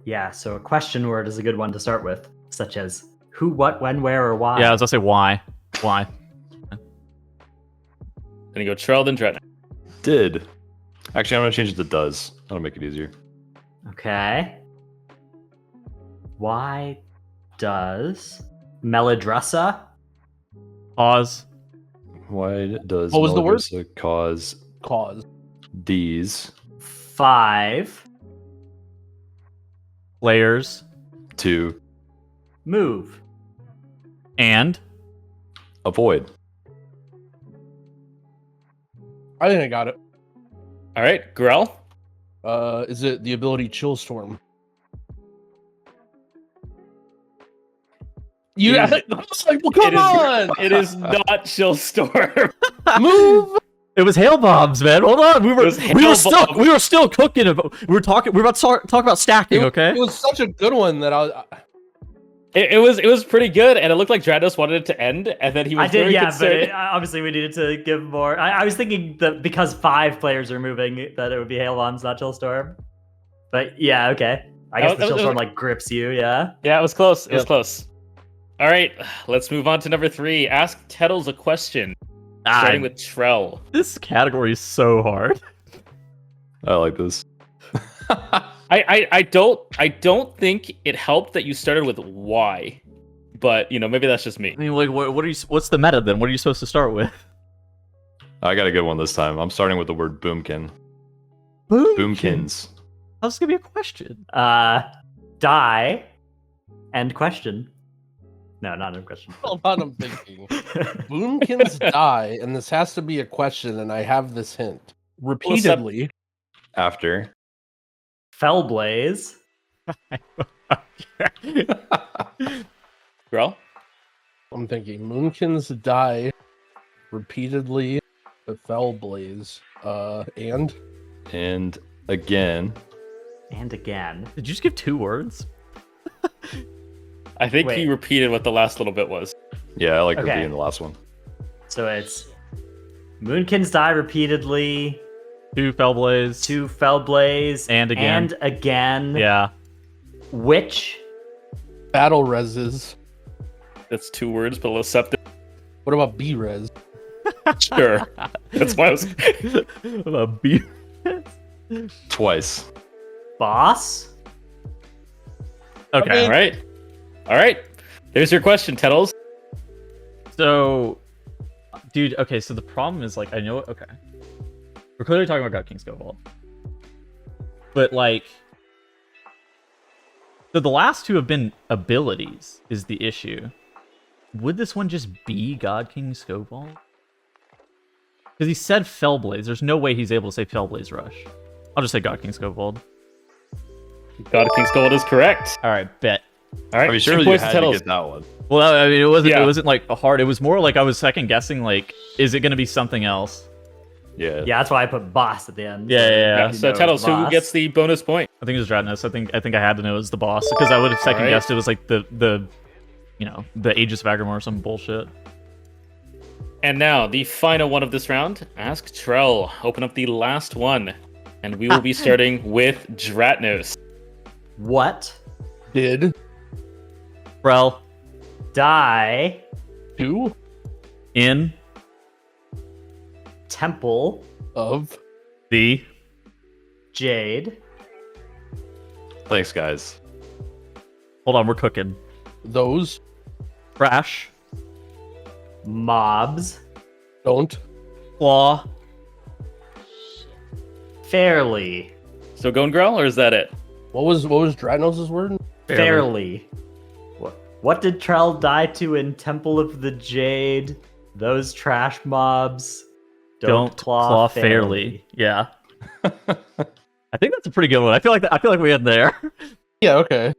Yeah, so a question word is a good one to start with, such as who, what, when, where, or why. Yeah, I was gonna say why. Why? Then you go Trell, then Dread. Did. Actually, I'm going to change it to does. That'll make it easier. Okay. Why does Melodressa Pause. Why does What was the word? Melissa cause Cause. these 5 Layers. to move? And. avoid? I think I got it. All right, Growl. Is it the ability Chill Storm? You It is- well, come on! It is not Chill Storm. Move! It was hail bombs, man. Hold on. We was hail bombs. were still cooking. We were about to talk about stacking. Okay. It was such a good one that It was pretty good, and it looked like Drados wanted it to end, and then he was I did, very yeah, concerned. but obviously we needed to give more. I was thinking that because 5 players are moving, that it would be Hail Bombs, not Chill Storm. But yeah, okay. I guess That the Chill was- Storm like grips you, yeah. Yeah, it was close. It was Yep. close. All right, let's move on to number 3. Ask Tettles a question, starting with Trell. This category is so hard. I like this. I don't think it helped that you started with why, but maybe that's just me. I mean, like, what are you? What's the meta then? What are you supposed to start with? I got a good one this time. I'm starting with the word boomkin. Boomkins. How's this gonna be a question? Die and question. No, not a question. hold on, I'm thinking. Boomkins die, and this has to be a question, and I have this hint. Repeatedly. After. Fellblaze. Growl? I'm thinking Moonkins die repeatedly with Fellblaze. And And again. And again. Did you just give 2 words? I think Wait. he repeated what the last little bit was. Yeah, I like Okay. repeating the last one. So it's Moonkins die repeatedly, 2 Fellblaze. 2 Fellblaze, And again. And again. Yeah. Which? Battle reses. That's 2 words, but let's accept it. What about B res? Sure. That's why I was. A beer. Twice. Boss? Okay. All right. All right. There's your question, Tettles. So, dude, okay, so the problem is, like, I know, okay. We're clearly talking about God King's Cobalt. But, like, so the last 2 have been abilities, is the issue. Would this one just be God King's Cobalt? Because he said Fellblaze. There's no way he's able to say Fellblaze Rush. I'll just say God King's Cobalt. God King's Gold is correct. All right, bet. All right. I mean, 2 surely you points to had to Tettles. get that one. Well, I mean, it wasn't. Yeah. It wasn't like hard. It was more like I was second guessing. Like, is it going to be something else? Yeah. Yeah, that's why I put boss at the end. Yeah, yeah, yeah. You So know Tettles, who boss. gets the bonus point? I think it was Dratnos. I think I had to know it was the boss because I would have second guessed it was like the you know, the Aegis of Aggramor or some bullshit. And now, the final one of this round. Ask Trell. Open up the last one. And we will be starting with Dratnos. What? Did Trell Die 2 in Temple of the Jade Thanks, guys. hold on, we're cooking. those Crash Mobs don't Claw Fairly. So Gone Growl, or is that it? What was Dratnos' word? Fairly. What did Trell die to in Temple of the Jade? Those trash mobs don't claw fairly. Yeah. I think that's a pretty good one. I feel like we had there. Yeah, okay.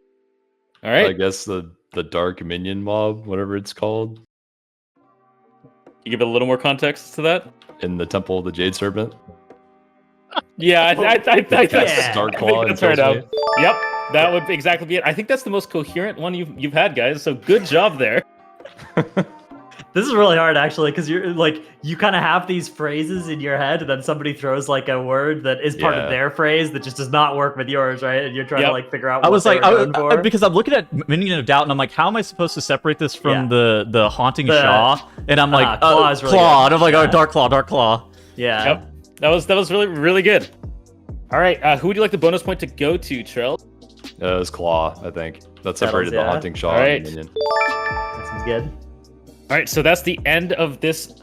All right. I guess the Dark Minion mob, whatever it's called, You give it a little more context to that? in the Temple of the Jade Serpent. Yeah, I Cast Yeah. Dark I Claw think and that's fair kills enough. me. Yep, that would exactly be it. I think that's the most coherent one you've had, guys. So good job there. This is really hard actually, because you're like you kind of have these phrases in your head, and then somebody throws like a word that is part Yeah. of their phrase that just does not work with yours, right? And you're trying Yep. to like figure out. I what was they like, were going for. because I'm looking at Minion of Doubt, and I'm like, how am I supposed to separate this from Yeah. the Haunting The- Shaw? And I'm like, Claw is really Claw, good. and I'm like, Yeah. oh, Dark Claw, Dark Claw. yeah. Yep, that was really good. All right, who would you like the bonus point to go to, Trell? It's Claw, I think. That separated yeah. the Haunting Shaw Alright. and the Minion. That sounds good. All right, so that's the end of this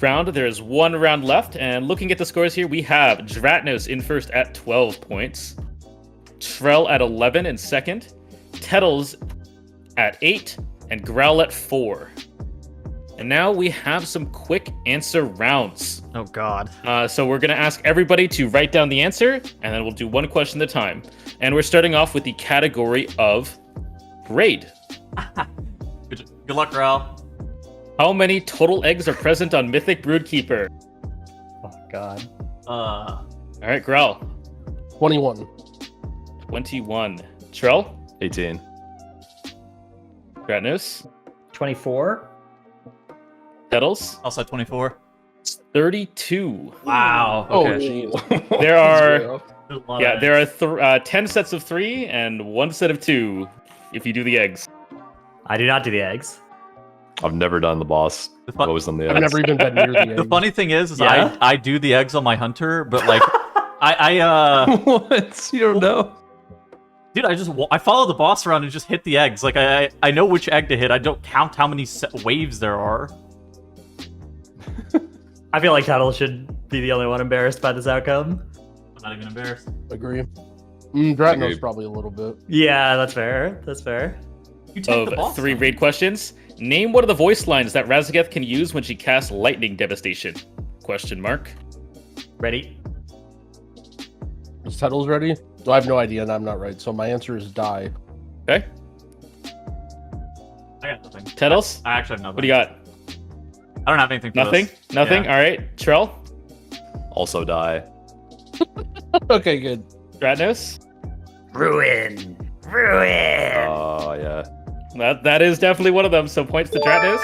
round. There is 1 round left, and looking at the scores here, we have Dratnos in first at 12 points, Trell at 11 in second, Tettles at 8, and Growl at 4. And now we have some quick answer rounds. Oh God. So we're going to ask everybody to write down the answer, and then we'll do one question at a time. And we're starting off with the category of raid. Good luck, Raul. How many total eggs are present on Mythic Broodkeeper? Oh God. All right, Growl. 21. 21. Trell? 18. Dratnos? 24. Tettles? Also at 24. 32. Wow. Oh, Okay. jeez. There are There's a lot yeah, of there are 10 sets of 3 and 1 set of 2 if you do the eggs. I do not do the eggs. I've never done the boss. The I've fun- always done the I've eggs. never even been near the The egg. funny thing is Yeah? I do the eggs on my hunter, but like I What? You don't know? dude, I follow the boss around and just hit the eggs. Like I know which egg to hit. I don't count how many waves there are. I feel like Tuttle should be the only one embarrassed by this outcome. I'm not even embarrassed. Agree. Dratnos Agreed. probably a little bit. Yeah, that's fair. That's fair. You take the Of boss. 3 raid questions, name one of the voice lines that Razageth can use when she casts Lightning Devastation? Question mark. Ready? Is Tettles ready? I have no idea, and I'm not right. So my answer is die. Okay. I got nothing. Tettles? I actually have nothing. What do you got? I don't have anything for Nothing? this. Nothing? Yeah. All right. Trell? Also die. Okay, good. Dratnos? Ruin. Ruin. Oh, yeah. That is definitely one of them. So points to Dratnus.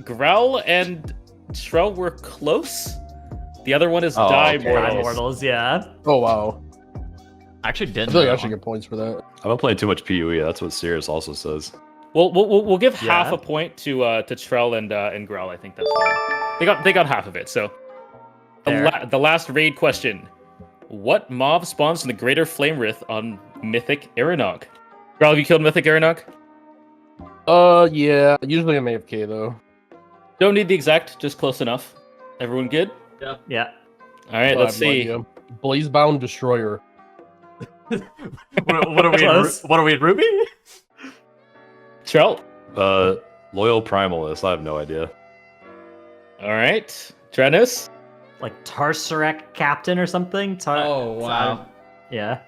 Growl and Trell were close. The other one is Oh, Die okay. Mortals. Immortals, yeah. Oh wow. I actually I didn't. feel like know I that should one. get points for that. I've been playing too much PoE. That's what Sirius also says. We'll give half Yeah. a point to Trell and Growl. I think that's fine. They got half of it. So Fair. the last raid question: what mob spawns from the Greater Flame Wraith on Mythic Aranog? Growl, have you killed Mythic Aranog? Yeah. Usually I'm AFK though. Don't need the exact, just close enough. Everyone good? Yeah. All right, I let's have no see. idea. Blazebound Destroyer. What are we? Close. What are we in Ruby? Trell. Loyal Primalist. I have no idea. All right, Dratnus. Like Tarsarak Captain or something? Oh, wow. Yeah.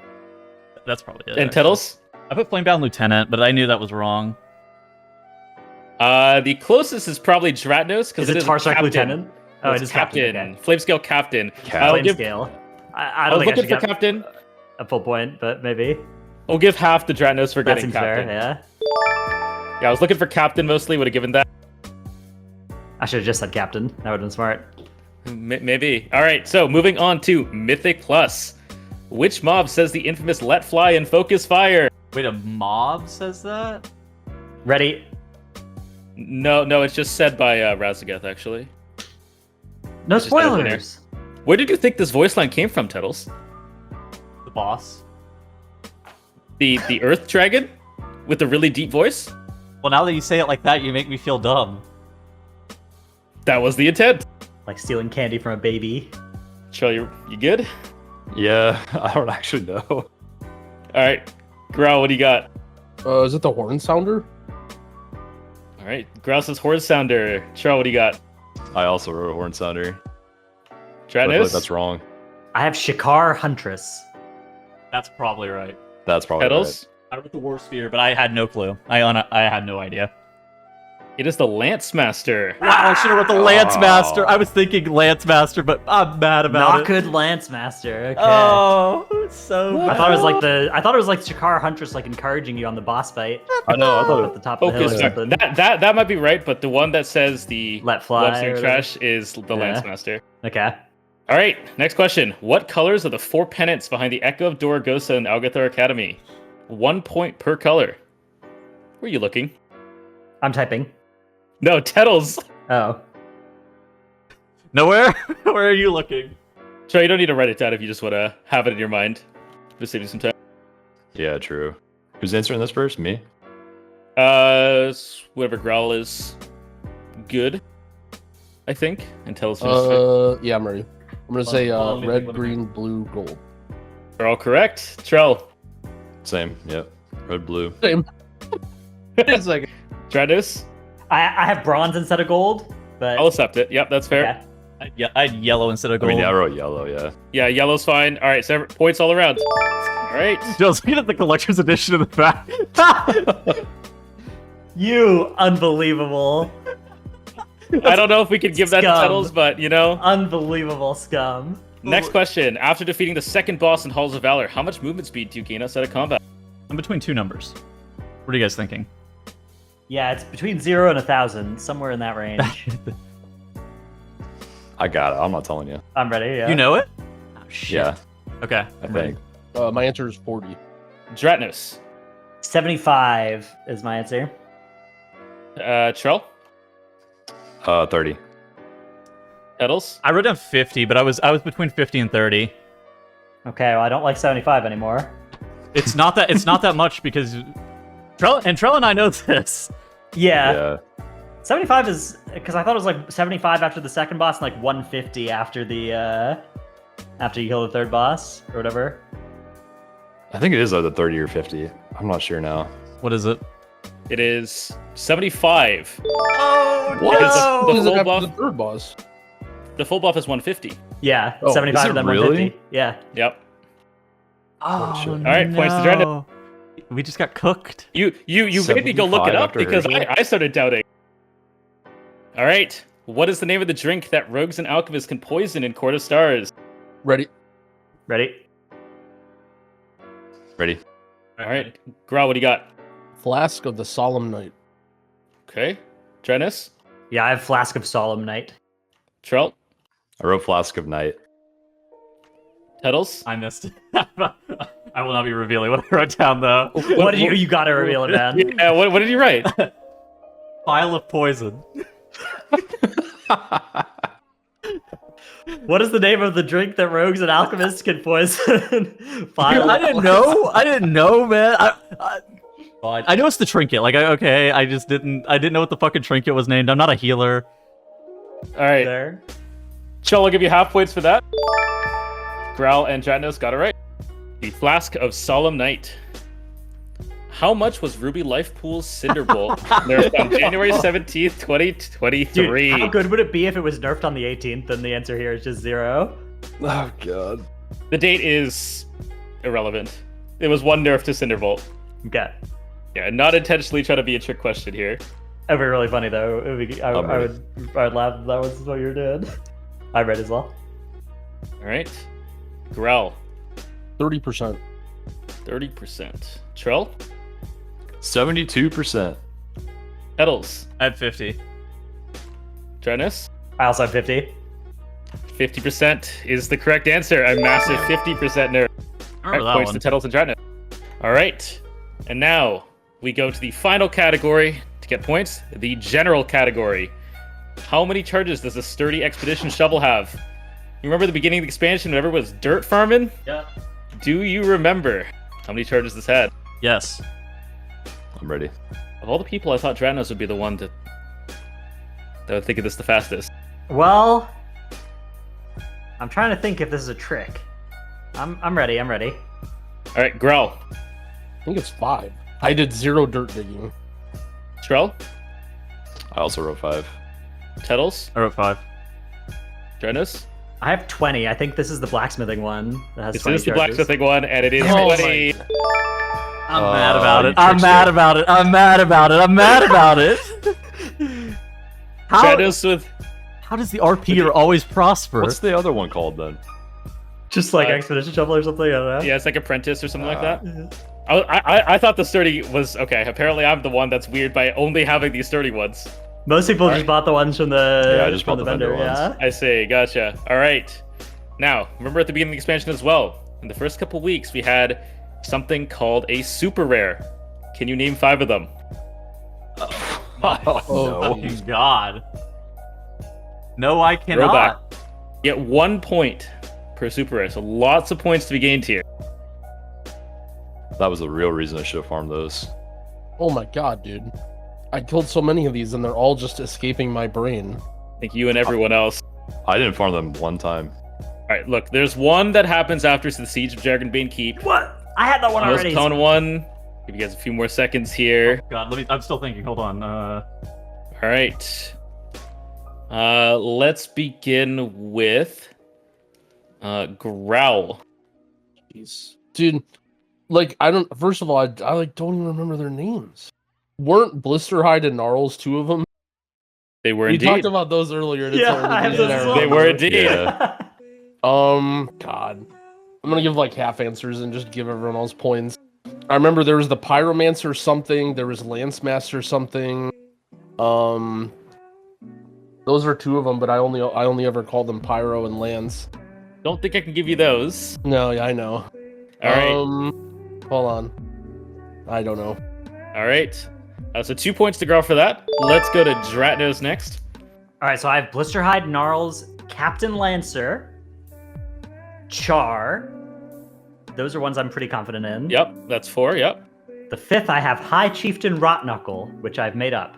That's probably it. And actually. Tettles. I put Flamebound Lieutenant, but I knew that was wrong. The closest is probably Dratnus because Is it is a Tarsarak captain. Lieutenant? Oh, it It's is Captain. Okay. Flame Scale Captain. Cap. I'll Flame give. scale. I I don't was think I looking should for get Captain. a full point, but maybe. We'll give half to Dratnus for That getting seems fair, Captain. yeah. Yeah, I was looking for Captain mostly. Would have given that. I should have just said Captain. That would have been smart. Maybe. All right, so moving on to Mythic Plus. Which mob says the infamous Let Fly and Focus Fire? Wait, a mob says that? Ready? No, it's just said by Razageth, actually. No Just had it in there. spoilers. Where did you think this voice line came from, Tettles? The boss. The Earth Dragon? With a really deep voice? Well, now that you say it like that, you make me feel dumb. That was the intent. Like stealing candy from a baby. Trell, you good? Yeah, I don't actually know. All right, Growl, what do you got? Is it the Horn Sounder? All right, Growl says Horn Sounder. Trell, what do you got? I also wrote Horn Sounder. But I feel like Dratnus? that's wrong. I have Shikar Huntress. That's probably right. That's probably Petals? I wrote the War Sphere, but I had no clue. I had no idea. It is the Lance Master. Wow, I should have wrote the Lance Master. I was thinking Lance Master, but I'm mad about Not it. good Lance Master. Okay. Oh, it's so I thought it was like Shikar Huntress like encouraging you on the boss fight. right. I know. I Up thought at the top of the hill or Focus. something. That might be right, but the one that says the Let fly. Webster or whatever. trash is the Lance Master. Okay. All right, next question. What colors are the 4 pennants behind the Echo of Dorogosa and Algathar Academy? 1 point per color. Where are you looking? I'm typing. No, Tettles. Oh. Nowhere? Where are you looking? So you don't need to write it down if you just want to have it in your mind. Just save you some time. Yeah, true. Who's answering this first? Me? Whoever Growl is good, I think. And Tettles finishes it. Yeah, I'm ready. I'm gonna say hold on, let me red, think, let me green, blue, gold. They're all correct. Trell. Same. Yep. Red, blue. Same. It's like Dratnus. I have bronze instead of gold, but I'll accept it. Yep, that's fair. okay. I had yellow instead of I gold. mean, yeah, I wrote yellow. Yeah. Yeah, yellow's fine. All right, so points all around. All right. I was looking at the collector's edition in the back. You unbelievable. I don't know if we could give that to Scum. Tettles, but you know. Unbelievable scum. Next question. After defeating the second boss in Halls of Valor, how much movement speed do you gain outside of combat? I'm between two numbers. What are you guys thinking? Yeah, it's between 0 and 1,000, somewhere in that range. I got it. I'm not telling you. I'm ready, yeah. You know it? Oh, shit. Yeah, Okay. I think. my answer is 40. Dratnus. 75 is my answer. Trell. 30. Tettles. I wrote down 50, but I was between 50 and 30. Okay, well, I don't like 75 anymore. It's not that much because Trell and I know this. Yeah. Yeah. 75 is because I thought it was like 75 after the second boss and like 150 after the after you kill the third boss or whatever. I think it is either 30 or 50. I'm not sure now. What is it? It is 75. Oh What? Because The it full after buff? the third boss. The full buff is 150. Yeah, Oh, 75 is it and then really? 150. Yeah. Yep. Oh, shit. All right, points to Dreadnought. no. We just got cooked. You made me go look it 75 up after because Hurricane? I started doubting. All right. What is the name of the drink that rogues and alchemists can poison in Court of Stars? Ready? Ready? Ready? All right. Growl, what do you got? Flask of the Solemn Night. Okay. Janice? Yeah, I have Flask of Solemn Night. Trell? I wrote Flask of Night. Tettles? I missed it. I will not be revealing what I wrote down, though. What did you gotta reveal it, man. Yeah, what did you write? Pile of poison. What is the name of the drink that rogues and alchemists can poison? I didn't know. I didn't know, man. I know it's the trinket. Like, I didn't know what the fucking trinket was named. I'm not a healer. All right. There. Trell, I'll give you half points for that. Growl and Janice got it right. The Flask of Solemn Night. How much was Ruby Lifepool's Cinder Bolt nerfed on January 17th, 2023? Dude, how good would it be if it was nerfed on the 18th? And the answer here is just 0. Oh god. The date is irrelevant. It was 1 nerf to Cinder Bolt. Okay. Yeah, not intentionally trying to be a trick question here. That'd be really funny though. It would be, I would laugh if that was what you were doing. I read as well. All right. Growl, 30%. 30%. Trell? 72%. Edels? At 50. Janice? I also have 50. 50% is the correct answer. A massive 50% nerf. I remember that Points one. to Tettles and Janice. All right. And now we go to the final category to get points. The general category. How many charges does the sturdy expedition shovel have? You remember the beginning of the expansion when everyone was dirt farming? Yeah. Do you remember how many charges this had? Yes. I'm ready. Of all the people, I thought Dranos would be the one that would think of this the fastest. Well, I'm trying to think if this is a trick. I'm ready. I'm ready. All right, Growl. I think it's 5. I did 0 dirt digging. Trell? I also wrote 5. Tettles? I wrote 5. Dranos? I have 20. I think this is the blacksmithing one that has This 20 is the charges. blacksmithing one, and it is Oh 20. I'm Oh, mad about you it. I'm trickster. mad about it. I'm mad about it. I'm mad about it. Dranos with... How does the RP always prosper? What's the other one called then? Just like Expedition Shovel or something. I don't know. Yeah, it's like Apprentice or something like that. I thought the sturdy was... Okay, apparently I'm the one that's weird by only having these sturdy ones. Most people just bought the ones from the Yeah, I just from bought the vendor ones. Yeah. I see, gotcha. All right. Now, remember at the beginning of the expansion as well, in the first couple weeks, we had something called a super rare. Can you name 5 of them? Oh, Fucking God. No, I cannot. Throwback. Get 1 point per super rare, so lots of points to be gained here. That was the real reason I should have farmed those. oh my god, dude. I killed so many of these and they're all just escaping my brain. I think you and everyone else. I didn't farm them one time. All right, look, there's one that happens after the Siege of Dragonbane Keep. What? I had that one Most already. Cone one. Give you guys a few more seconds here. God, I'm still thinking. Hold on. All right. Let's begin with Growl. Jeez. Dude, like, first of all, I like don't even remember their names. Weren't Blisterhide and Gnarls 2 of them? They were We indeed. talked about those earlier. And it's Yeah, the only I have reason those as well. They remember. were indeed. Yeah. God. I'm gonna give like half answers and just give everyone else points. I remember there was the Pyromancer something, there was Lance Master something. Those are 2 of them, but I only ever called them Pyro and Lance. Don't think I can give you those. No, yeah, I know. All right. Hold on. I don't know. All right. So 2 points to Growl for that. Let's go to Dratnos next. All right, so I have Blisterhide, Gnarls, Captain Lancer, Char. Those are ones I'm pretty confident in. Yep, that's 4. Yep. The 5th, I have High Chieftain Rotknuckle, which I've made up.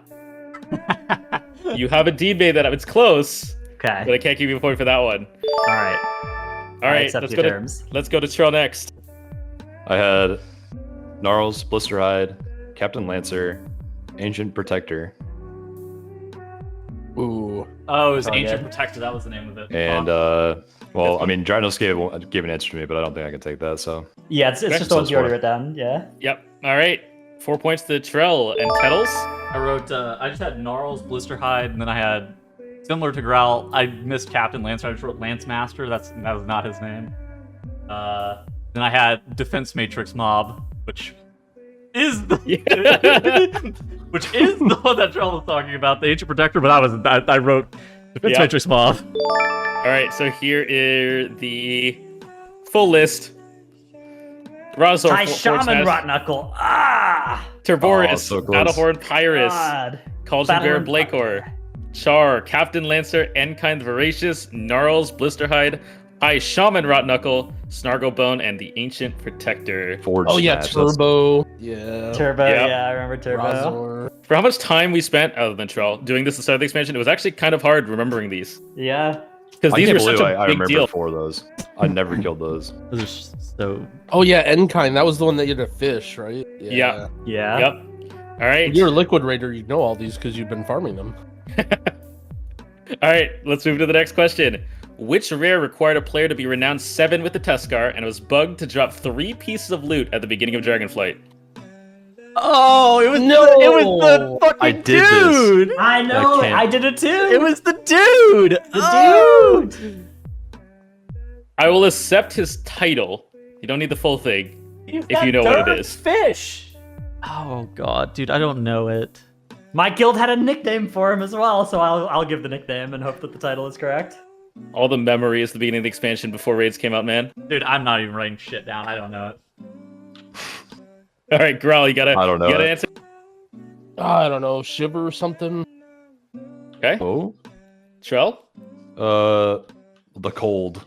You have indeed made that up. It's close, Okay. but I can't give you a point for that one. All right. All right. accept Let's your go terms. let's go to Trell next. I had Gnarls, Blisterhide, Captain Lancer, Ancient Protector, Ooh. Oh, it was Oh, Ancient yeah. Protector. That was the name of it. and well, I mean, Dranos gave an answer to me, but I don't think I can take that. So Yeah, it's Okay. just the ones So you already it's wrote down. Yeah. Yep. All right. 4 points to Trell and Tettles. I wrote. I just had Gnarls, Blisterhide, and then I had similar to Growl. I missed Captain Lancer. I just wrote Lance Master. That was not his name. Then I had Defense Matrix Mob, which is the Yeah. which is the one that Trell was talking about, the Ancient Protector, but I wrote Defense Yep. Matrix Moth. All right, so here is the full list. Razor, Try Shaman Rotknuckle. Ah! Terboris, Oh, so close. Battlehorn Pyrus, God. Cauldron Bear Battlehorn Blakor, Char, Captain Lancer, Enkind Voracious, Gnarls, Blisterhide, High Shaman Rotknuckle, Snarglebone, and the Ancient Protector. Forge Oh yeah, smash, that's- Turbo. Yeah. Turbo, Yep. yeah, I remember Turbo. Razor. For how much time we spent, other than Trell, doing this at the start of the expansion, it was actually kind of hard remembering these. Yeah. Because I these can't were such believe a I big remember deal. 4 of those. I never killed those. Those are so. Oh yeah, Enkind. That was the one that you had a fish, right? Yeah. Yeah. Yep. All right. If you're a Liquid Raider, you'd know all these because you've been farming them. All right, let's move to the next question. Which rare required a player to be renowned 7 with the Tuskar and was bugged to drop 3 pieces of loot at the beginning of Dragonflight? Oh, it was No! it was the fucking I did this. dude. I know, can't- I did it too. It was the dude. the dude. I will accept his title. You don't need the full thing. If you know what it is. Fish. Oh god, dude, I don't know it. My guild had a nickname for him as well, so I'll give the nickname and hope that the title is correct. All the memories at the beginning of the expansion before raids came out, man. Dude, I'm not even writing shit down. I don't know it. All right, Growl, you gotta, I don't know you gotta it. answer. I don't know, Shiver or something. Okay, Oh? Trell. The cold.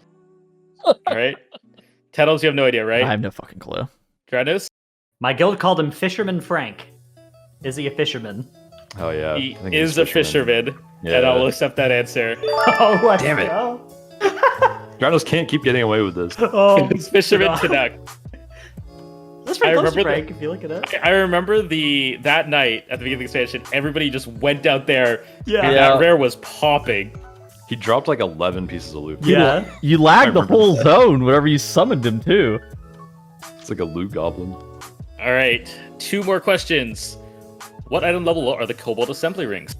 All right, Tettles, you have no idea, right? I have no fucking clue. Dranos. My guild called him Fisherman Frank. Is he a fisherman? Oh yeah. He I think is it's a fisherman, Yeah. and I will accept that answer. Oh, let's Damn it. go. Granos can't keep getting away with this. Oh, It's Fisherman God. Canuck. That's pretty I close to remember Frank, if you look at it. I remember that night at the beginning of the expansion, everybody just went out there, Yeah. and that rare was popping. He dropped like 11 pieces of loot. Yeah. You lagged the remember whole that. zone whenever you summoned him too. It's like a loot goblin. All right, 2 more questions. What item level are the Cobalt Assembly Rings?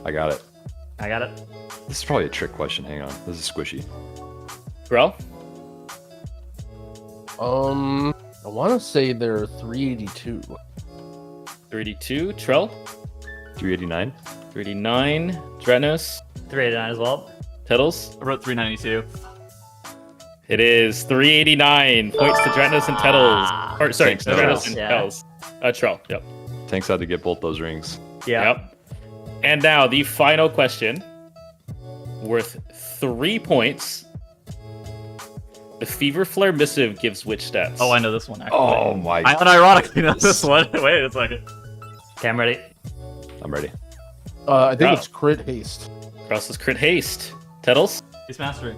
I got it. I got it. This is probably a trick question. Hang on. This is squishy. Grell? I want to say they're 382. 382. Trell? 389. 389. Drenos? 389 as well. Tettles? I wrote 392. It is 389. Points to Drenos and Tettles. Or, sorry, Thanks, Drenos Tettles. and Yeah. Tettles. Trell, yep. Tanks had to get both those rings. Yeah. Yep. And now the final question, worth 3 points. The Fever Flare Missive gives which stats? Oh, I know this one actually. Oh my. I unironically know this one. Wait a second. Okay, I'm ready. I'm ready. I think Oh. it's Crit Haste. Cross is Crit Haste. Tettles? He's mastery.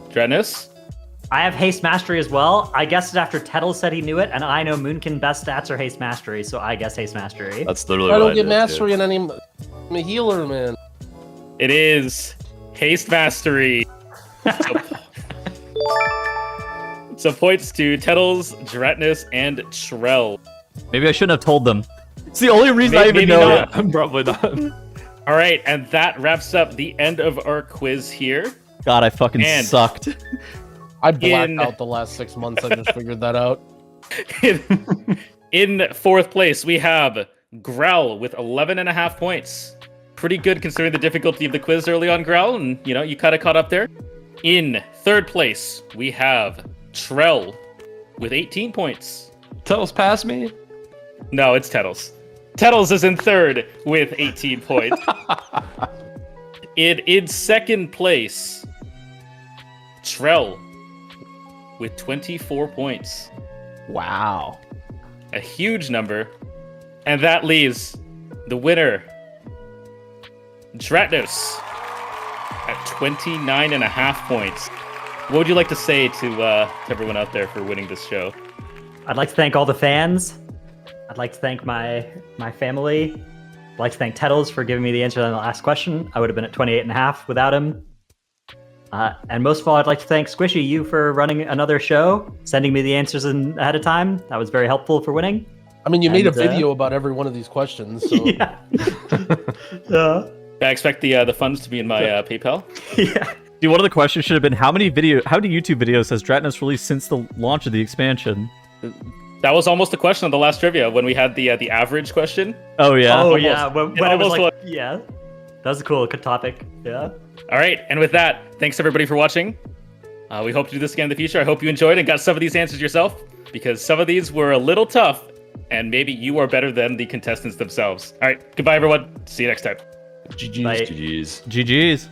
Drenos? I have Haste Mastery as well. I guessed it after Tettle said he knew it, and I know Moonkin best stats are Haste Mastery, so I guess Haste Mastery. That's literally I what don't get did, mastery in any. I'm a healer, man. It is Haste Mastery. So points to Tettles, Dratnus, and Trell. Maybe I shouldn't have told them. It's the only reason I even Maybe know not. it. I'm probably not. All right, and that wraps up the end of our quiz here. God, I fucking And- sucked. I blacked In- out the last 6 months. I just figured that out. In 4th place, we have Growl with 11.5 points. Pretty good considering the difficulty of the quiz early on, Growl, and you kind of caught up there. In 3rd place, we have Trell with 18 points. Tettles past me. No, it's Tettles. Tettles is in 3rd with 18 points. In 2nd place, Trell with 24 points. Wow. A huge number. And that leaves the winner, Dratnos, at 29.5 points. What would you like to say to everyone out there for winning this show? I'd like to thank all the fans. I'd like to thank my family. I'd like to thank Tettles for giving me the answer to the last question. I would have been at 28.5 without him. And most of all, I'd like to thank Squishy, you for running another show, sending me the answers ahead of time. That was very helpful for winning. I mean, you made a And, video about every one of these questions. So. Yeah. Yeah. I expect the funds to be in my PayPal. Yeah. Dude, one of the questions should have been how many YouTube videos has Dratnus released since the launch of the expansion? That was almost a question on the last trivia when we had the average question. Oh yeah. Oh yeah, when it was almost like, was. yeah, that was a cool topic. Yeah. All right, and with that, thanks everybody for watching. We hope to do this again in the future. I hope you enjoyed and got some of these answers yourself, because some of these were a little tough, and maybe you are better than the contestants themselves. All right, goodbye everyone. See you next time. GG's, Bye. GG's. GG's.